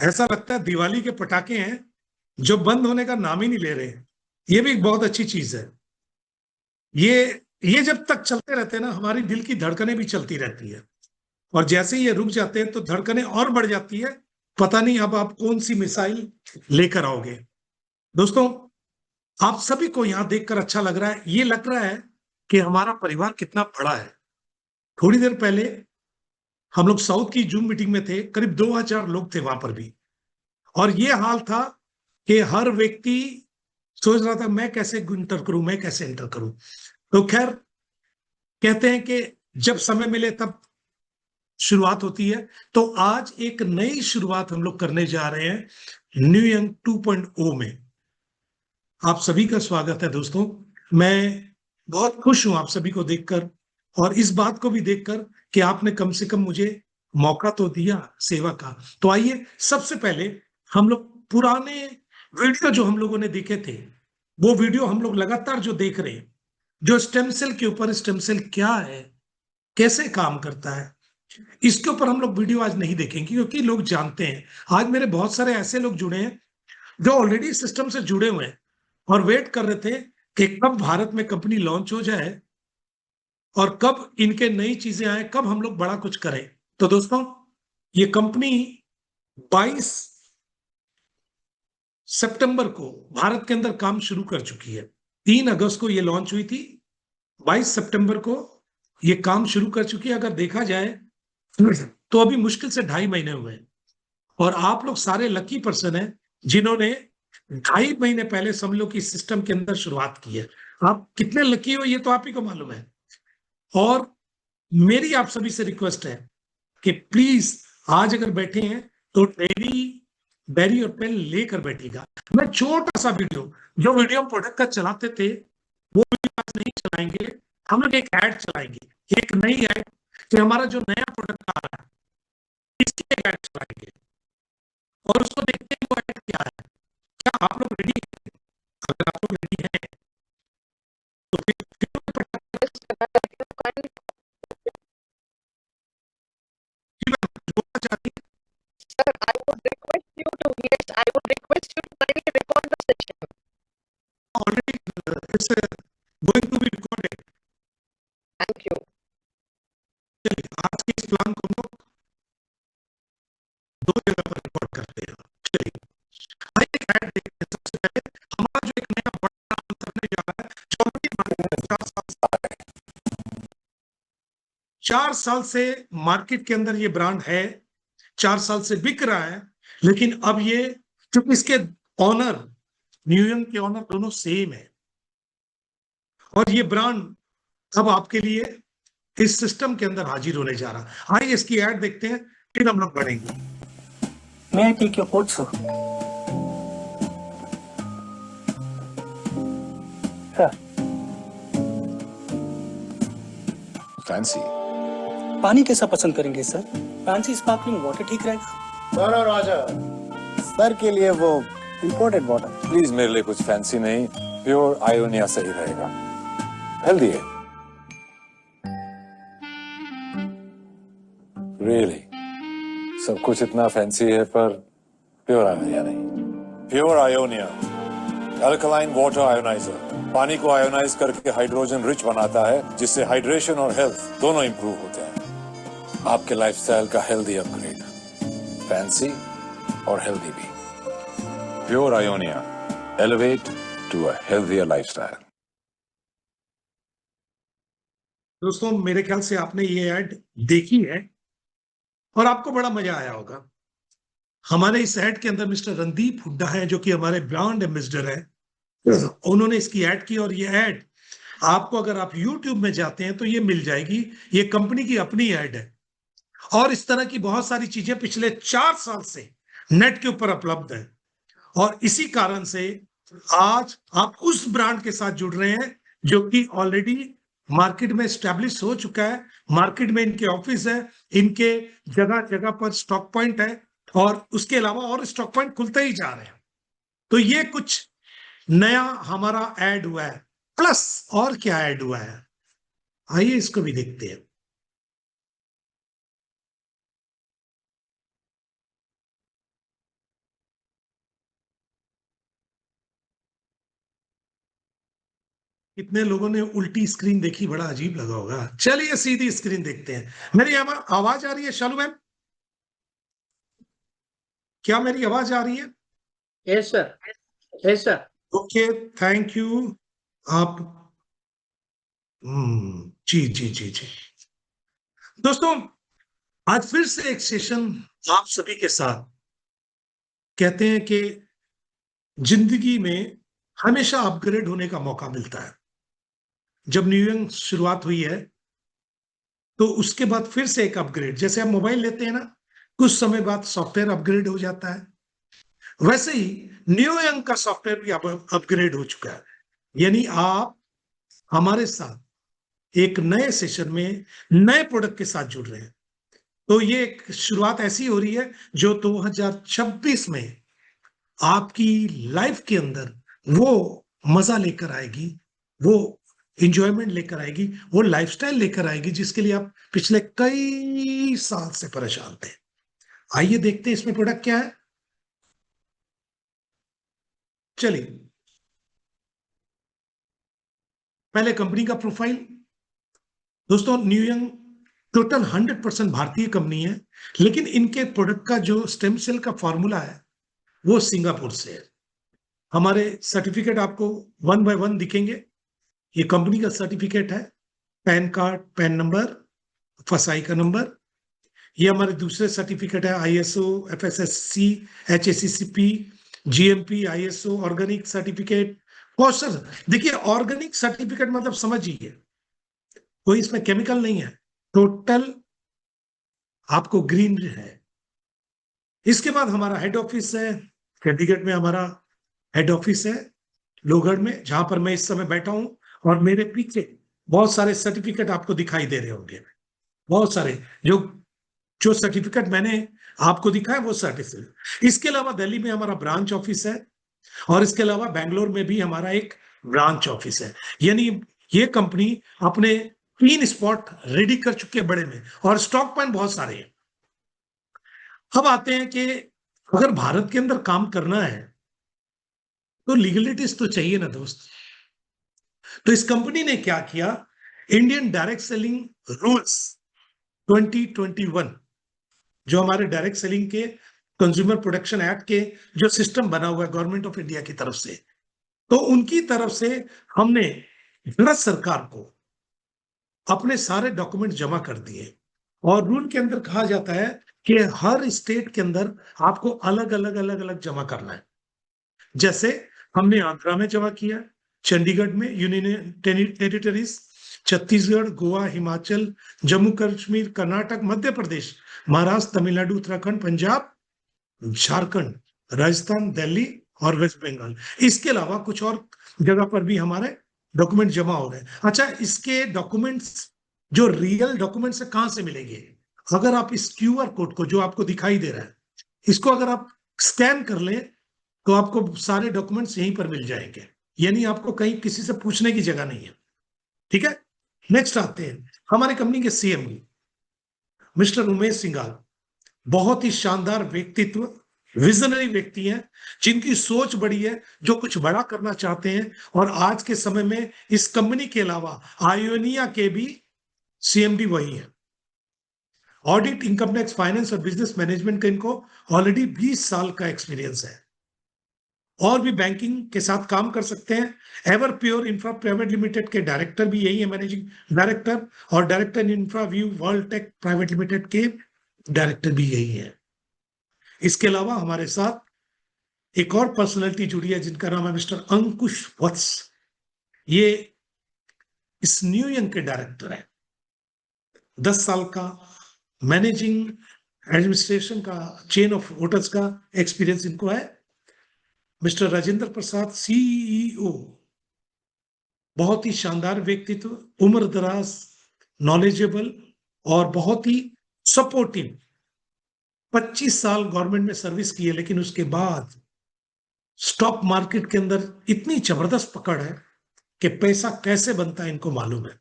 ऐसा लगता है दिवाली के पटाखे हैं जो बंद होने का नाम ही नहीं ले रहे हैं। ये भी एक बहुत अच्छी चीज है। ये ये जब तक चलते रहते हैं ना, हमारी दिल की धड़कनें भी चलती रहती है। और जैसे ही ये रुक जाते हैं तो धड़कनें और बढ़ जाती है। पता नहीं अब आप कौन सी मिसाइल लेकर आओगे। दोस्तों, आप सभी को यहां देखकर अच्छा लग रहा है। ये लग रहा है कि हमारा परिवार कितना बड़ा है। थोड़ी देर पहले हम लोग साउथ की जूम मीटिंग में थे, करीब 2000 लोग थे वहां पर भी। और ये हाल था कि हर व्यक्ति सोच रहा था मैं कैसे इंटर करूं, मैं कैसे इंटर करूं। तो खैर, कहते हैं कि जब समय मिले तब शुरुआत होती है। तो आज एक नई शुरुआत हम लोग करने जा रहे हैं न्यू यंग 2.0 में। आप सभी का स्वागत है दोस्तों। मैं बहुत खुश हूं आप सभी को देखकर, और इस बात को भी देखकर कि आपने कम से कम मुझे मौका तो दिया सेवा का। तो आइए, सबसे पहले हम लोग पुराने वीडियो जो हम लोगों ने देखे थे, वो वीडियो हम लोग लगातार जो देख रहे हैं, जो स्टेम सेल के ऊपर, स्टेम सेल क्या है, कैसे काम करता है, इसके ऊपर हम लोग वीडियो आज नहीं देखेंगे, क्योंकि लोग जानते हैं। आज मेरे बहुत सारे ऐसे लोग जुड़े हैं जो ऑलरेडी सिस्टम से जुड़े हुए हैं और वेट कर रहे थे कि कब भारत में कंपनी लॉन्च हो जाए और कब इनके नई चीजें आए, कब हम लोग बड़ा कुछ करें। तो दोस्तों, ये कंपनी 22 सितंबर को भारत के अंदर काम शुरू कर चुकी है। 3 अगस्त को ये लॉन्च हुई थी, 22 सितंबर को ये काम शुरू कर चुकी है। अगर देखा जाए तो अभी मुश्किल से 2.5 महीने हुए हैं। और आप लोग सारे लकी पर्सन हैं जिन्होंने 2.5 महीने पहले समझ लो कि सिस्टम के अंदर शुरुआत की है। आप कितने लकी हो ये तो आप ही को मालूम है। और मेरी आप सभी से रिक्वेस्ट है कि प्लीज, आज अगर बैठे हैं तो डेरी बैरी और पेन लेकर बैठिएगा। मैं छोटा सा वीडियो, जो वीडियो हम प्रोडक्ट का चलाते थे, वो वीडियो आज नहीं चलाएंगे। हम लोग एक ऐड चलाएंगे, एक नई ऐड, कि हमारा जो नया प्रोडक्ट आ रहा है इसकी एक ऐड चलाएंगे और उसको देखते हैं वो ऐड क्या है। क्या आप लोग रेडी हैं? अगर आप लोग रेडी हैं तो फिर बोलना चाहती Sir, I would request you to, yes, I would request you to kindly record the session. Already it's going to be recorded. Thank you. चलिए, आज के इस प्लान को हम लोग 2 जगह पर रिकॉर्ड करते हैं। चलिए, आइए एक ऐड देखते हैं। सबसे पहले हमारा जो एक नया बड़ा काम करने जा रहा है, जो अभी मार्केट में 4 साल से मार्केट के अंदर ये ब्रांड है, 4 साल से बिक रहा है। लेकिन अब ये, क्योंकि इसके ऑनर, न्यूयॉर्क के ऑनर दोनों सेम है, और ये ब्रांड अब आपके लिए इस सिस्टम के अंदर हाजिर होने जा रहा है। आइए इसकी ऐड देखते हैं, फिर हम लोग बढ़ेंगे। May I take your coat, sir? Sir, fancy. पानी कैसा पसंद करेंगे सर? फैंसी स्पार्कलिंग वाटर ठीक रहेगा। सर और राजा, सर के लिए वो इम्पोर्टेड वाटर। प्लीज मेरे लिए कुछ फैंसी नहीं, प्योर आयोनिया सही रहेगा। हेल्दी है। रियली सब कुछ इतना फैंसी है पर प्योर आयोनिया नहीं। Pure Ionia alkaline water ionizer पानी को आयोनाइज करके हाइड्रोजन रिच बनाता है, जिससे हाइड्रेशन और हेल्थ दोनों इंप्रूव होते हैं। आपके लाइफस्टाइल का हेल्दी अपग्रेड, फैंसी और हेल्दी भी। Pure Ionia, elevate to a healthier lifestyle. दोस्तों, मेरे ख्याल से आपने ये ऐड देखी है और आपको बड़ा मजा आया होगा। हमारे इस ऐड के अंदर मिस्टर रणदीप हुड्डा है, जो कि हमारे ब्रांड एम्बेसडर है। उन्होंने इसकी ऐड की, और ये ऐड आपको, अगर आप YouTube में जाते हैं तो ये मिल जाएगी। ये कंपनी की अपनी ऐड है, और इस तरह की बहुत सारी चीजें पिछले 4 साल से नेट के ऊपर उपलब्ध है। और इसी कारण से आज आप उस ब्रांड के साथ जुड़ रहे हैं जो कि ऑलरेडी मार्केट में स्टैब्लिश हो चुका है। मार्केट में इनके ऑफिस है, इनके जगह जगह पर स्टॉक पॉइंट है, और उसके अलावा और स्टॉक पॉइंट खुलते ही जा रहे हैं। तो ये कुछ नया हमारा ऐड हुआ है। प्लस और क्या ऐड हुआ है, आइए इसको भी देखते हैं। कितने लोगों ने उल्टी स्क्रीन देखी, बड़ा अजीब लगा होगा। चलिए सीधी स्क्रीन देखते हैं। मेरी आवाज आ रही है शालू मैम? क्या मेरी आवाज आ रही है? Yes, sir. Yes, sir. Okay, thank you. आप जी जी जी जी। दोस्तों, आज फिर से एक सेशन आप सभी के साथ। कहते हैं कि जिंदगी में हमेशा अपग्रेड होने का मौका मिलता है। जब न्यू ईयर शुरुआत हुई है तो उसके बाद फिर से एक अपग्रेड, जैसे आप मोबाइल लेते हैं ना, कुछ समय बाद सॉफ्टवेयर अपग्रेड हो जाता है, वैसे ही न्यू ईयर का सॉफ्टवेयर भी अपग्रेड हो चुका है। यानी आप हमारे साथ एक नए सेशन में नए प्रोडक्ट के साथ जुड़ रहे हैं। तो ये एक शुरुआत ऐसी हो रही है जो 2026 में आपकी लाइफ के अंदर वो मजा लेकर आएगी, वो इंजॉयमेंट लेकर आएगी, वो लाइफस्टाइल लेकर आएगी जिसके लिए आप पिछले कई साल से परेशान थे। आइए देखते हैं इसमें प्रोडक्ट क्या है। चलिए, पहले कंपनी का प्रोफाइल। दोस्तों, न्यू यंग टोटल 100% भारतीय कंपनी है, लेकिन इनके प्रोडक्ट का जो स्टेम सेल का फॉर्मूला है वो सिंगापुर से है। हमारे सर्टिफिकेट आपको 1 बाय 1 दिखेंगे। ये कंपनी का सर्टिफिकेट है, पैन कार्ड, पैन नंबर, फसाई का नंबर। ये हमारे दूसरे सर्टिफिकेट है, ISO, FSSC, HACCP, GMP, ISO, organic certificate. बहुत सर, देखिए ऑर्गेनिक सर्टिफिकेट मतलब समझिए कोई इसमें केमिकल नहीं है, टोटल आपको ग्रीन है। इसके बाद हमारा हेड ऑफिस है, चंडीगढ़ में हमारा हेड ऑफिस है, लोहगढ़ में, जहां पर मैं इस समय बैठा हूं। और मेरे पीछे बहुत सारे सर्टिफिकेट आपको दिखाई दे रहे होंगे, बहुत सारे जो सर्टिफिकेट मैंने आपको दिखाया वो सर्टिफिकेट। इसके अलावा दिल्ली में हमारा ब्रांच ऑफिस है, और इसके अलावा बेंगलोर में भी हमारा एक ब्रांच ऑफिस है। यानी ये कंपनी अपने 3 स्पॉट रेडी कर चुकी है बड़े में, और स्टॉक पॉइंट बहुत सारे हैं। अब आते हैं कि अगर भारत के अंदर काम करना है तो लीगलिटीज तो चाहिए ना दोस्त। तो इस कंपनी ने क्या किया, इंडियन डायरेक्ट सेलिंग रूल्स 2021, जो हमारे डायरेक्ट सेलिंग के कंज्यूमर प्रोटेक्शन एक्ट के जो सिस्टम बना हुआ है गवर्नमेंट ऑफ इंडिया की तरफ से, तो उनकी तरफ से हमने भारत सरकार को अपने सारे डॉक्यूमेंट जमा कर दिए। और रूल के अंदर कहा जाता है कि हर स्टेट के अंदर आपको अलग अलग अलग अलग जमा करना है। जैसे हमने आंध्रा में जमा किया, चंडीगढ़ में, यूनियन टेरिटरीज, छत्तीसगढ़, गोवा, हिमाचल, जम्मू कश्मीर, कर्नाटक, मध्य प्रदेश, महाराष्ट्र, तमिलनाडु, उत्तराखंड, पंजाब, झारखंड, राजस्थान, दिल्ली और वेस्ट बंगाल। इसके अलावा कुछ और जगह पर भी हमारे डॉक्यूमेंट जमा हो रहे हैं। अच्छा, इसके डॉक्यूमेंट्स जो रियल डॉक्यूमेंट्स है कहां से मिलेंगे? अगर आप इस QR कोड को जो आपको दिखाई दे रहा है, इसको अगर आप स्कैन कर लें तो आपको सारे डॉक्यूमेंट्स यहीं पर मिल जाएंगे। यानी आपको कहीं किसी से पूछने की जगह नहीं है। ठीक है, नेक्स्ट आते हैं हमारी कंपनी के CMD मिस्टर उमेश सिंघाल। बहुत ही शानदार व्यक्तित्व, विजनरी व्यक्ति हैं, जिनकी सोच बड़ी है, जो कुछ बड़ा करना चाहते हैं। और आज के समय में इस कंपनी के अलावा आयोनिया के भी CMD वही है। ऑडिट, इनकम टैक्स, फाइनेंस और बिजनेस मैनेजमेंट का इनको ऑलरेडी 20 साल का एक्सपीरियंस है। और भी बैंकिंग के साथ काम कर सकते हैं। Ever Pure Infra Private Limited के डायरेक्टर भी यही है, मैनेजिंग डायरेक्टर, और director Infra View World Tech Private Limited के डायरेक्टर भी यही है। इसके अलावा हमारे साथ एक और पर्सनैलिटी जुड़ी है जिनका नाम है मिस्टर अंकुश वत्स। ये इस न्यू यंग के डायरेक्टर है। 10 साल का मैनेजिंग एडमिनिस्ट्रेशन का, चेन ऑफ होटल्स का एक्सपीरियंस इनको है। मिस्टर राजेंद्र प्रसाद, CEO, बहुत ही शानदार व्यक्तित्व, उम्र दराज, नॉलेजेबल और बहुत ही सपोर्टिव। 25 साल गवर्नमेंट में सर्विस की है, लेकिन उसके बाद स्टॉक मार्केट के अंदर इतनी जबरदस्त पकड़ है कि पैसा कैसे बनता है इनको मालूम है।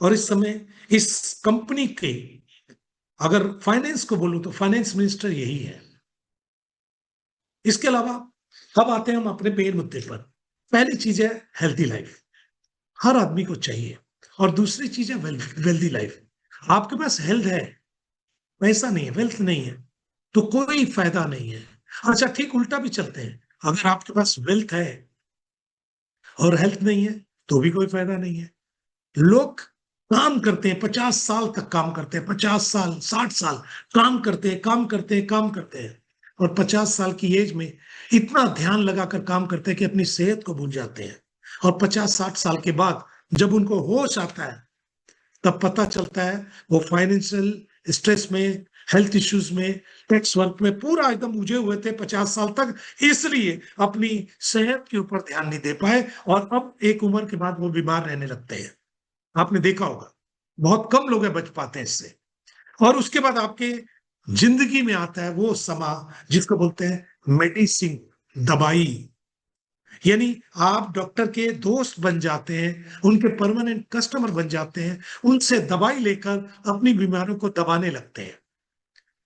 और इस समय इस कंपनी के अगर फाइनेंस को बोलूं तो फाइनेंस मिनिस्टर यही है। इसके अलावा अब आते हैं हम अपने मेन मुद्दे पर। पहली चीज है हेल्थी लाइफ। हर आदमी को चाहिए। और दूसरी चीज है वेल्दी लाइफ। आपके पास हेल्थ है, पैसा नहीं है, वेल्थ नहीं है, तो कोई फायदा नहीं है। अच्छा ठीक उल्टा भी चलते हैं, अगर आपके पास वेल्थ है और हेल्थ नहीं है तो भी कोई फायदा नहीं है। लोग काम करते हैं, 50 साल तक काम करते हैं, 50 साल 60 साल काम करते हैं, काम करते हैं, काम करते हैं, और 50 साल की एज में इतना ध्यान लगाकर काम करते हैं कि अपनी सेहत को भूल जाते हैं। और 50-60 साल के बाद जब उनको होश आता है तब पता चलता है वो फाइनेंशियल स्ट्रेस में, हेल्थ इश्यूज में, टैक्स वर्क में पूरा एकदम उलझे हुए थे 50 साल तक, इसलिए अपनी सेहत के ऊपर ध्यान नहीं दे पाए, और अब एक उम्र के बाद वो बीमार रहने लगते हैं। आपने देखा होगा बहुत कम लोग बच पाते हैं इससे। और उसके बाद आपके जिंदगी में आता है वो समा जिसको बोलते हैं मेडिसिन, दवाई। यानी आप डॉक्टर के दोस्त बन जाते हैं, उनके परमानेंट कस्टमर बन जाते हैं, उनसे दवाई लेकर अपनी बीमारियों को दबाने लगते हैं।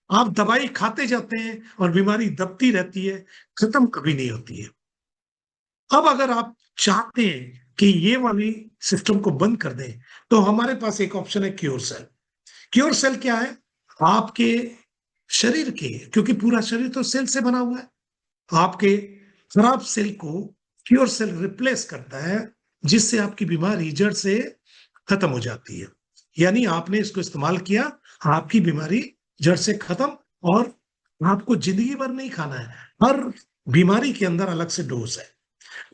आप दवाई खाते जाते हैं और बीमारी दबती रहती है, खत्म कभी नहीं होती है। अब अगर आप चाहते हैं कि ये वाली सिस्टम को बंद कर दें तो हमारे पास एक ऑप्शन है क्योर सेल। क्योर सेल क्या है? आपके शरीर के, क्योंकि पूरा शरीर तो सेल से बना हुआ है, आपके खराब सेल को क्योर सेल रिप्लेस करता है, जिससे आपकी बीमारी जड़ से खत्म हो जाती है। यानी आपने इसको इस्तेमाल किया, आपकी बीमारी जड़ से खत्म, और आपको जिंदगी भर नहीं खाना है। हर बीमारी के अंदर अलग से डोज है।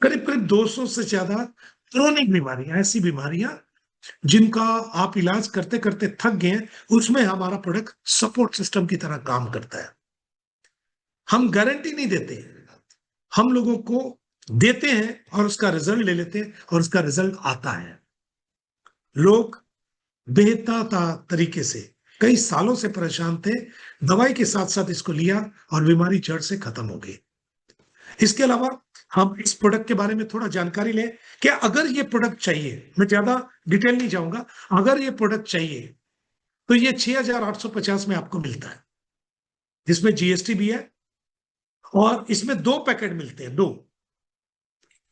करीब करीब 200 से ज्यादा क्रोनिक बीमारियां, ऐसी बीमारियां जिनका आप इलाज करते करते थक गए हैं, उसमें हमारा प्रोडक्ट सपोर्ट सिस्टम की तरह काम करता है। हम गारंटी नहीं देते, हम लोगों को देते हैं और उसका रिजल्ट ले लेते हैं, और उसका रिजल्ट आता है। लोग बेहतर तरीके से कई सालों से परेशान थे, दवाई के साथ साथ इसको लिया और बीमारी जड़ से खत्म हो गई। इसके अलावा हम इस प्रोडक्ट के बारे में थोड़ा जानकारी लें कि अगर ये प्रोडक्ट चाहिए, मैं ज्यादा डिटेल नहीं जाऊंगा, अगर ये प्रोडक्ट चाहिए तो ये 6,850 में आपको मिलता है, जिसमें जीएसटी भी है। और इसमें 2 पैकेट मिलते हैं, 2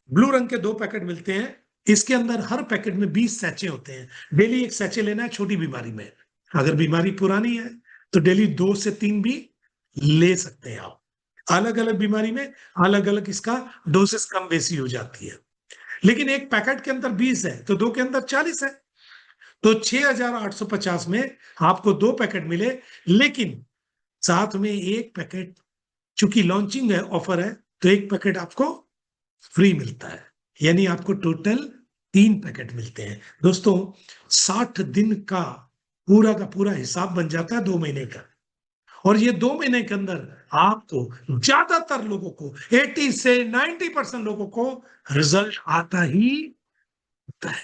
ब्लू रंग के 2 पैकेट मिलते हैं। इसके अंदर हर पैकेट में 20 सैचे होते हैं। डेली एक सैचे लेना है छोटी बीमारी में। अगर बीमारी पुरानी है तो डेली 2 से 3 भी ले सकते हैं आप। अलग अलग बीमारी में अलग अलग इसका डोसेस कम बेसी हो जाती है। लेकिन एक पैकेट के अंदर 20 है तो 2 के अंदर 40 है, तो 6,850 में आपको 2 पैकेट मिले। लेकिन साथ में एक पैकेट, चूंकि लॉन्चिंग है, ऑफर है, तो एक पैकेट आपको फ्री मिलता है। यानी आपको टोटल 3 पैकेट मिलते हैं। दोस्तों 60 दिन का पूरा हिसाब बन जाता है 2 महीने का। और ये 2 महीने के अंदर आपको, ज्यादातर लोगों को, 80 से 90% लोगों को रिजल्ट आता ही होता है।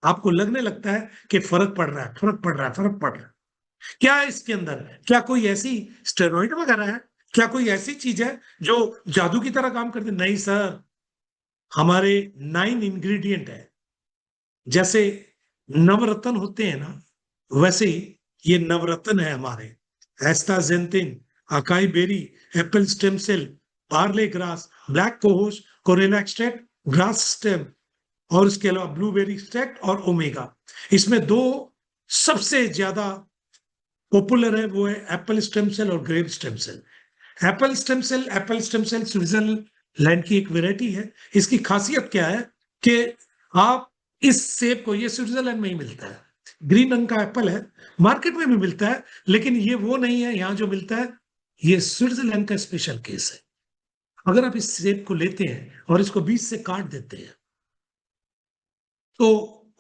आपको लगने लगता है कि फर्क पड़ रहा है, फर्क पड़ रहा है, फर्क पड़ रहा है। क्या है इसके अंदर? क्या कोई ऐसी स्टेरॉइड वगैरह है? क्या कोई ऐसी चीज है जो जादू की तरह काम करती? नहीं सर, हमारे 9 इंग्रेडिएंट है। जैसे नवरत्न होते हैं ना, वैसे ही ये नवरत्न है हमारे। Astaxanthin, acai berry, apple stem cell, barley grass, black cohosh, karela extract, grass stem, और इसके अलावा ब्लूबेरी एक्सट्रैक्ट और ओमेगा। इसमें 2 सबसे ज्यादा पॉपुलर है, वो है एप्पल स्टेम सेल और grape stem cell. Apple stem cell Switzerland की एक वेराइटी है। इसकी खासियत क्या है कि आप इस सेब को, ये स्विट्जरलैंड में ही मिलता है, ग्रीन रंग का एप्पल है, मार्केट में भी मिलता है, लेकिन ये वो नहीं है यहां जो मिलता है। ये स्विट्जरलैंड का स्पेशल केस है। अगर आप इस सेब को लेते हैं और इसको बीच से काट देते हैं तो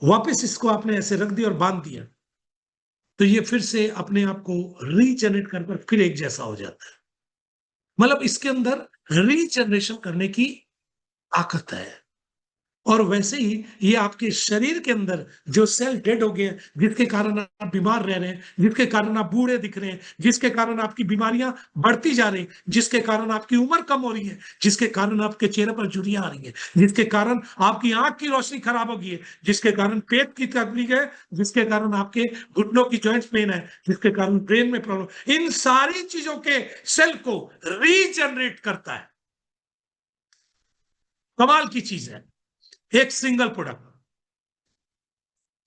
वापस इसको आपने ऐसे रख दिया और बांध दिया तो ये फिर से अपने आप को रीजनरेट कर फिर एक जैसा हो जाता है। मतलब इसके अंदर रीजनरेशन करने की ताकत है। और वैसे ही ये आपके शरीर के अंदर जो सेल डेड हो गए हैं, जिसके कारण आप बीमार रह रहे हैं, जिसके कारण आप बूढ़े दिख रहे हैं, जिसके कारण आपकी बीमारियां बढ़ती जा रही, जिसके कारण आपकी उम्र कम हो रही है, जिसके कारण आपके चेहरे पर झुर्रियां आ रही है, जिसके कारण आपकी आंख की रोशनी खराब हो गई है, जिसके कारण पेट की तकलीफ है, जिसके कारण आपके घुटनों की जॉइंट्स पेन है, जिसके कारण ब्रेन में प्रॉब्लम, इन सारी चीजों के सेल को रीजनरेट करता है। कमाल की चीज है, एक सिंगल प्रोडक्ट।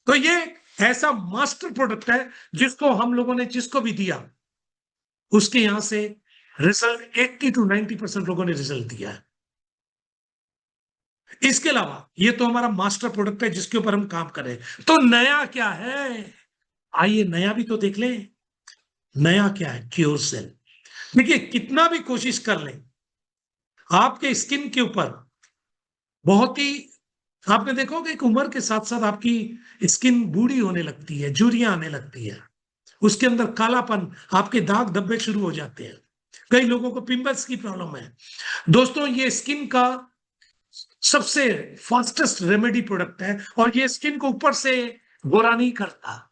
तो ये ऐसा मास्टर प्रोडक्ट है जिसको हम लोगों ने जिसको भी दिया उसके यहां से रिजल्ट 80 to 90% लोगों ने रिजल्ट दिया है। इसके अलावा ये तो हमारा मास्टर प्रोडक्ट है जिसके ऊपर हम काम कर रहे हैं। तो नया क्या है, आइए नया भी तो देख लें। नया क्या है, क्योर सेल। देखिए कितना भी कोशिश कर लें, आपके स्किन के ऊपर बहुत ही, आपने देखा होगा एक उम्र के साथ साथ आपकी स्किन बूढ़ी होने लगती है, झुर्रियां आने लगती है, उसके अंदर कालापन, आपके दाग धब्बे शुरू हो जाते हैं, कई लोगों को पिंपल्स की प्रॉब्लम है। दोस्तों ये स्किन का सबसे फास्टेस्ट रेमेडी प्रोडक्ट है, और ये स्किन को ऊपर से गोरा नहीं करता,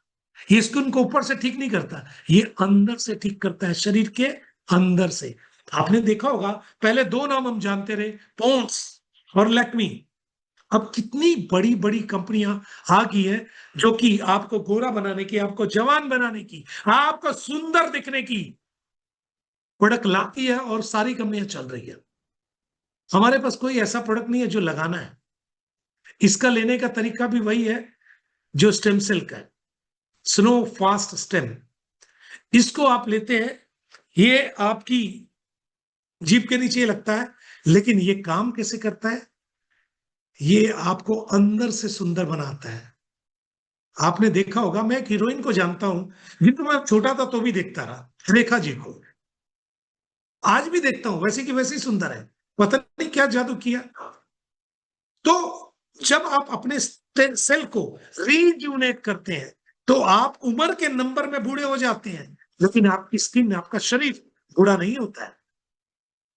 ये स्किन को ऊपर से ठीक नहीं करता, ये अंदर से ठीक करता है, शरीर के अंदर से। आपने देखा होगा पहले दो नाम हम जानते रहे, पॉन्ड्स और लैक्मी। अब कितनी बड़ी बड़ी कंपनियां आ गई है जो कि आपको गोरा बनाने की, आपको जवान बनाने की, आपको सुंदर दिखने की प्रोडक्ट लाती है, और सारी कंपनियां चल रही है। हमारे पास कोई ऐसा प्रोडक्ट नहीं है जो लगाना है। इसका लेने का तरीका भी वही है जो स्टेम सेल का है, स्लो फास्ट स्टेम। इसको आप लेते हैं, ये आपकी जीभ के नीचे लगता है, लेकिन ये काम कैसे करता है, ये आपको अंदर से सुंदर बनाता है। आपने देखा होगा, मैं एक हीरोइन को जानता हूं जिनको मैं छोटा था तो भी देखता रहा, रेखा जी को, आज भी देखता हूं, वैसे की वैसी सुंदर है, पता नहीं क्या जादू किया। तो जब आप अपने सेल को रीजुनेट करते हैं तो आप उम्र के नंबर में बूढ़े हो जाते हैं, लेकिन आपकी स्किन, आपका शरीर बूढ़ा नहीं होता है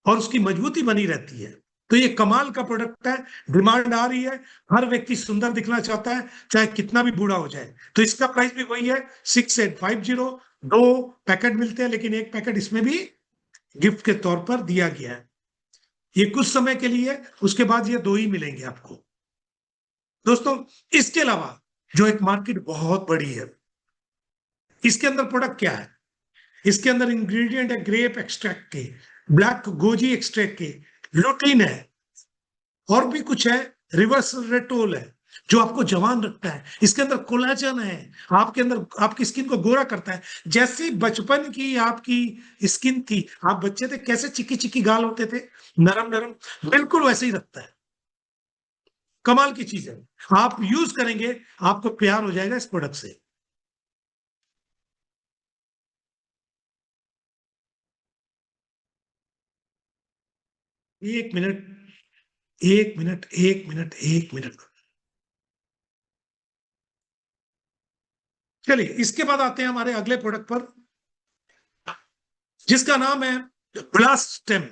और उसकी मजबूती बनी रहती है। तो ये कमाल का प्रोडक्ट है, डिमांड आ रही है, हर व्यक्ति सुंदर दिखना चाहता है चाहे कितना भी बूढ़ा हो जाए। तो इसका प्राइस भी वही है 6850। 2 पैकेट मिलते हैं, लेकिन एक पैकेट इसमें भी गिफ्ट के तौर पर दिया गया है। ये कुछ समय के लिए, उसके बाद ये 2 ही मिलेंगे आपको। दोस्तों इसके अलावा जो एक मार्केट बहुत बड़ी है, इसके अंदर प्रोडक्ट क्या है, इसके अंदर इंग्रेडिएंट है ग्रेप एक्सट्रैक्ट के, ब्लैक गोजी एक्सट्रैक्ट के, लुटीन है, और भी कुछ है, रिवर्सरेटोल है जो आपको जवान रखता है, इसके अंदर कोलाजन है, आपके अंदर आपकी स्किन को गोरा करता है। जैसी बचपन की आपकी स्किन थी, आप बच्चे थे कैसे चिक्की चिक्की गाल होते थे, नरम नरम, बिल्कुल वैसे ही रखता है। कमाल की चीज है, आप यूज करेंगे आपको प्यार हो जाएगा इस प्रोडक्ट से। एक मिनट, एक मिनट, एक मिनट, एक मिनट। चलिए इसके बाद आते हैं हमारे अगले प्रोडक्ट पर, जिसका नाम है ब्लास्ट स्टेम।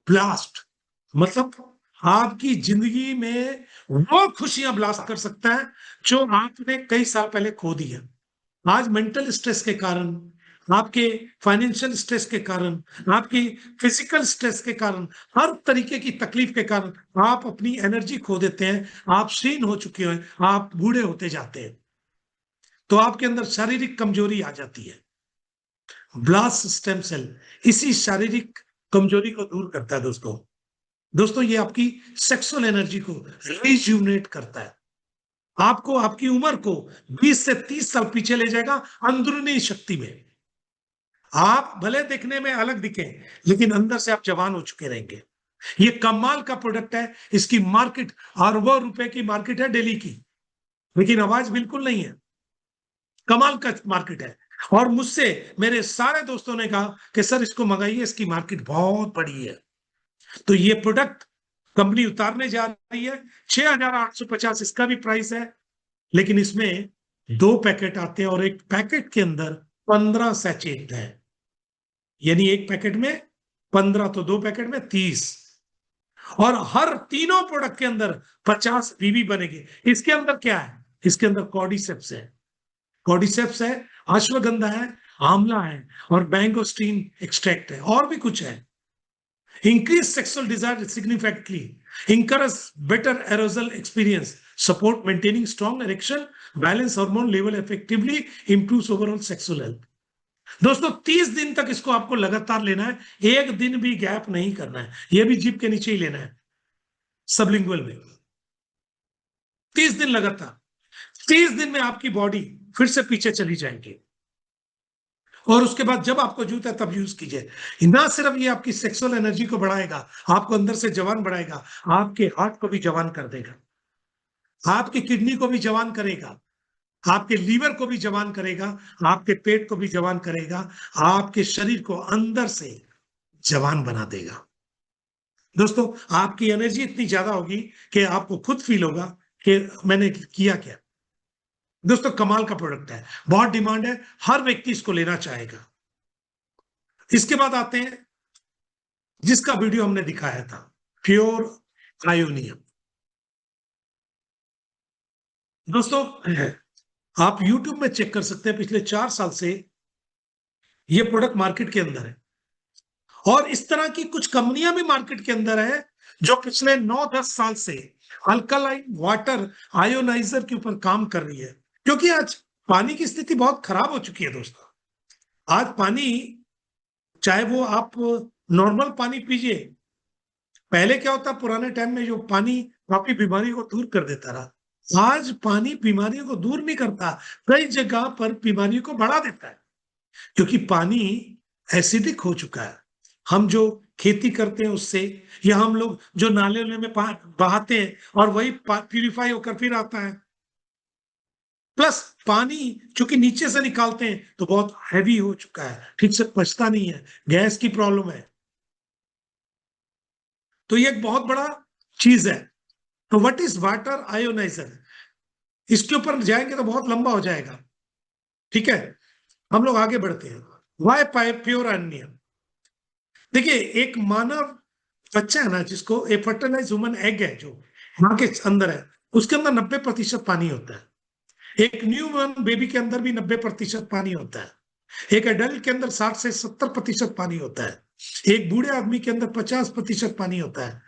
ब्लास्ट मतलब आपकी जिंदगी में वो खुशियां ब्लास्ट कर सकता है जो आपने कई साल पहले खो दी है। आज मेंटल स्ट्रेस के कारण, आपके फाइनेंशियल स्ट्रेस के कारण, आपकी फिजिकल स्ट्रेस के कारण, हर तरीके की तकलीफ के कारण आप अपनी एनर्जी खो देते हैं, आप क्षीण हो चुके हैं, आप बूढ़े होते जाते हैं, तो आपके अंदर शारीरिक कमजोरी आ जाती है। ब्लास्ट स्टेम सेल इसी शारीरिक कमजोरी को दूर करता है। दोस्तों ये आपकी सेक्सुअल एनर्जी को रिज्यूनेट करता है, आपको आपकी उम्र को 20 से 30 साल पीछे ले जाएगा अंदरूनी शक्ति में। आप भले दिखने में अलग दिखें, लेकिन अंदर से आप जवान हो चुके रहेंगे। ये कमाल का प्रोडक्ट है, इसकी मार्केट अरबों रुपए की मार्केट है डेली की, लेकिन आवाज बिल्कुल नहीं है। कमाल का मार्केट है, और मुझसे मेरे सारे दोस्तों ने कहा कि सर इसको मंगाइए, इसकी मार्केट बहुत बड़ी है। तो ये प्रोडक्ट कंपनी उतारने जा रही है, 6850 इसका भी प्राइस है, लेकिन इसमें 2 पैकेट आते हैं और एक पैकेट के अंदर 15 सैचेट है, यानी एक पैकेट में 15 तो 2 पैकेट में 30, और हर तीनों प्रोडक्ट के अंदर 50 बीबी बनेंगे। इसके अंदर क्या है, इसके अंदर कॉर्डिसेप्स है, कॉर्डिसेप्स है, अश्वगंधा है, आंवला है, और मैंगोस्टीन एक्सट्रैक्ट है, और भी कुछ है। Increase sexual desire significantly, encourage better arousal experience, support maintaining strong erection, balance hormone level effectively, improves overall sexual health। दोस्तों 30 दिन तक इसको आपको लगातार लेना है, एक दिन भी गैप नहीं करना है, यह भी जीभ के नीचे ही लेना है, सबलिंगुअल में 30 दिन लगातार। 30 दिन में आपकी बॉडी फिर से पीछे चली जाएगी। और उसके बाद जब आपको जरूरत है तब यूज कीजिए। ना सिर्फ ये आपकी सेक्सुअल एनर्जी को बढ़ाएगा, आपको अंदर से जवान बढ़ाएगा, आपके हार्ट को भी जवान कर देगा, आपकी किडनी को भी जवान करेगा, आपके लीवर को भी जवान करेगा, आपके पेट को भी जवान करेगा, आपके शरीर को अंदर से जवान बना देगा। दोस्तों, आपकी एनर्जी इतनी ज्यादा होगी कि आपको खुद फील होगा कि मैंने किया क्या। दोस्तों, कमाल का प्रोडक्ट है, बहुत डिमांड है, हर व्यक्ति इसको लेना चाहेगा। इसके बाद आते हैं जिसका वीडियो हमने दिखाया था, प्योर आयोनियम। दोस्तों, आप YouTube में चेक कर सकते हैं, पिछले 4 साल से ये प्रोडक्ट मार्केट के अंदर है। और इस तरह की कुछ कंपनियां भी मार्केट के अंदर है जो पिछले 9-10 साल से अल्कलाइन वाटर आयोनाइजर के ऊपर काम कर रही है। क्योंकि आज पानी की स्थिति बहुत खराब हो चुकी है दोस्तों। आज पानी, चाहे वो आप नॉर्मल पानी पीजिए, पहले क्या होता, पुराने टाइम में जो पानी काफी बीमारी को दूर कर देता रहा, आज पानी बीमारियों को दूर नहीं करता, कई जगह पर बीमारियों को बढ़ा देता है। क्योंकि पानी एसिडिक हो चुका है। हम जो खेती करते हैं उससे, या हम लोग जो नाले में बहाते हैं और वही प्यूरिफाई होकर फिर आता है, प्लस पानी चूंकि नीचे से निकालते हैं तो बहुत हैवी हो चुका है, ठीक से पचता नहीं है, गैस की प्रॉब्लम है। तो ये एक बहुत बड़ा चीज है। तो व्हाट इज वाटर आयोनाइजर, इसके ऊपर जाएंगे तो बहुत लंबा हो जाएगा, ठीक है। हम लोग आगे बढ़ते हैं। वाई प्योर आयोनियम, देखिए, एक मानव बच्चा है ना, जिसको ए फर्टिलाइज ह्यूमन एग है जो मां के अंदर है, उसके अंदर 90% पानी होता है। एक न्यू बॉर्न बेबी के अंदर भी 90% पानी होता है। एक एडल्ट के अंदर 60 से 70% पानी होता है। एक बूढ़े आदमी के अंदर 50% पानी होता है।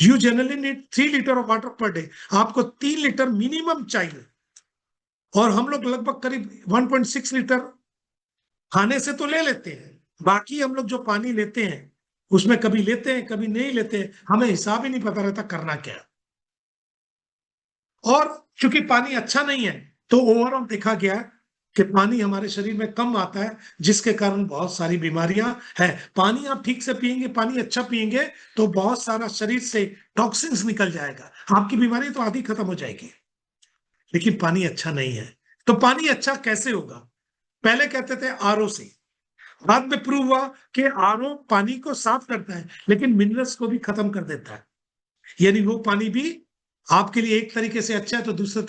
You generally need 3 litre of water per day, आपको 3 लीटर मिनिमम चाहिए। और हम लोग लगभग करीब 1.6 लीटर खाने से तो ले लेते हैं, बाकी हम लोग जो पानी लेते हैं उसमें कभी लेते हैं कभी नहीं लेते, हमें हिसाब ही नहीं पता रहता करना क्या। और चूंकि पानी अच्छा नहीं है तो ओवरऑल देखा गया कि पानी हमारे शरीर में कम आता है, जिसके कारण बहुत सारी बीमारियां हैं। पानी आप ठीक से पिएंगे, पानी अच्छा पिएंगे तो बहुत सारा शरीर से टॉक्सिन्स निकल जाएगा, आपकी बीमारी तो आधी खत्म हो जाएगी। लेकिन पानी अच्छा नहीं है, तो पानी अच्छा कैसे होगा? पहले कहते थे आरओ से, बाद में प्रूव हुआ कि आरओ पानी को साफ करता है लेकिन मिनरल्स को भी खत्म कर देता है। यानी वो पानी भी आपके लिए एक तरीके से अच्छा है तो दूसरे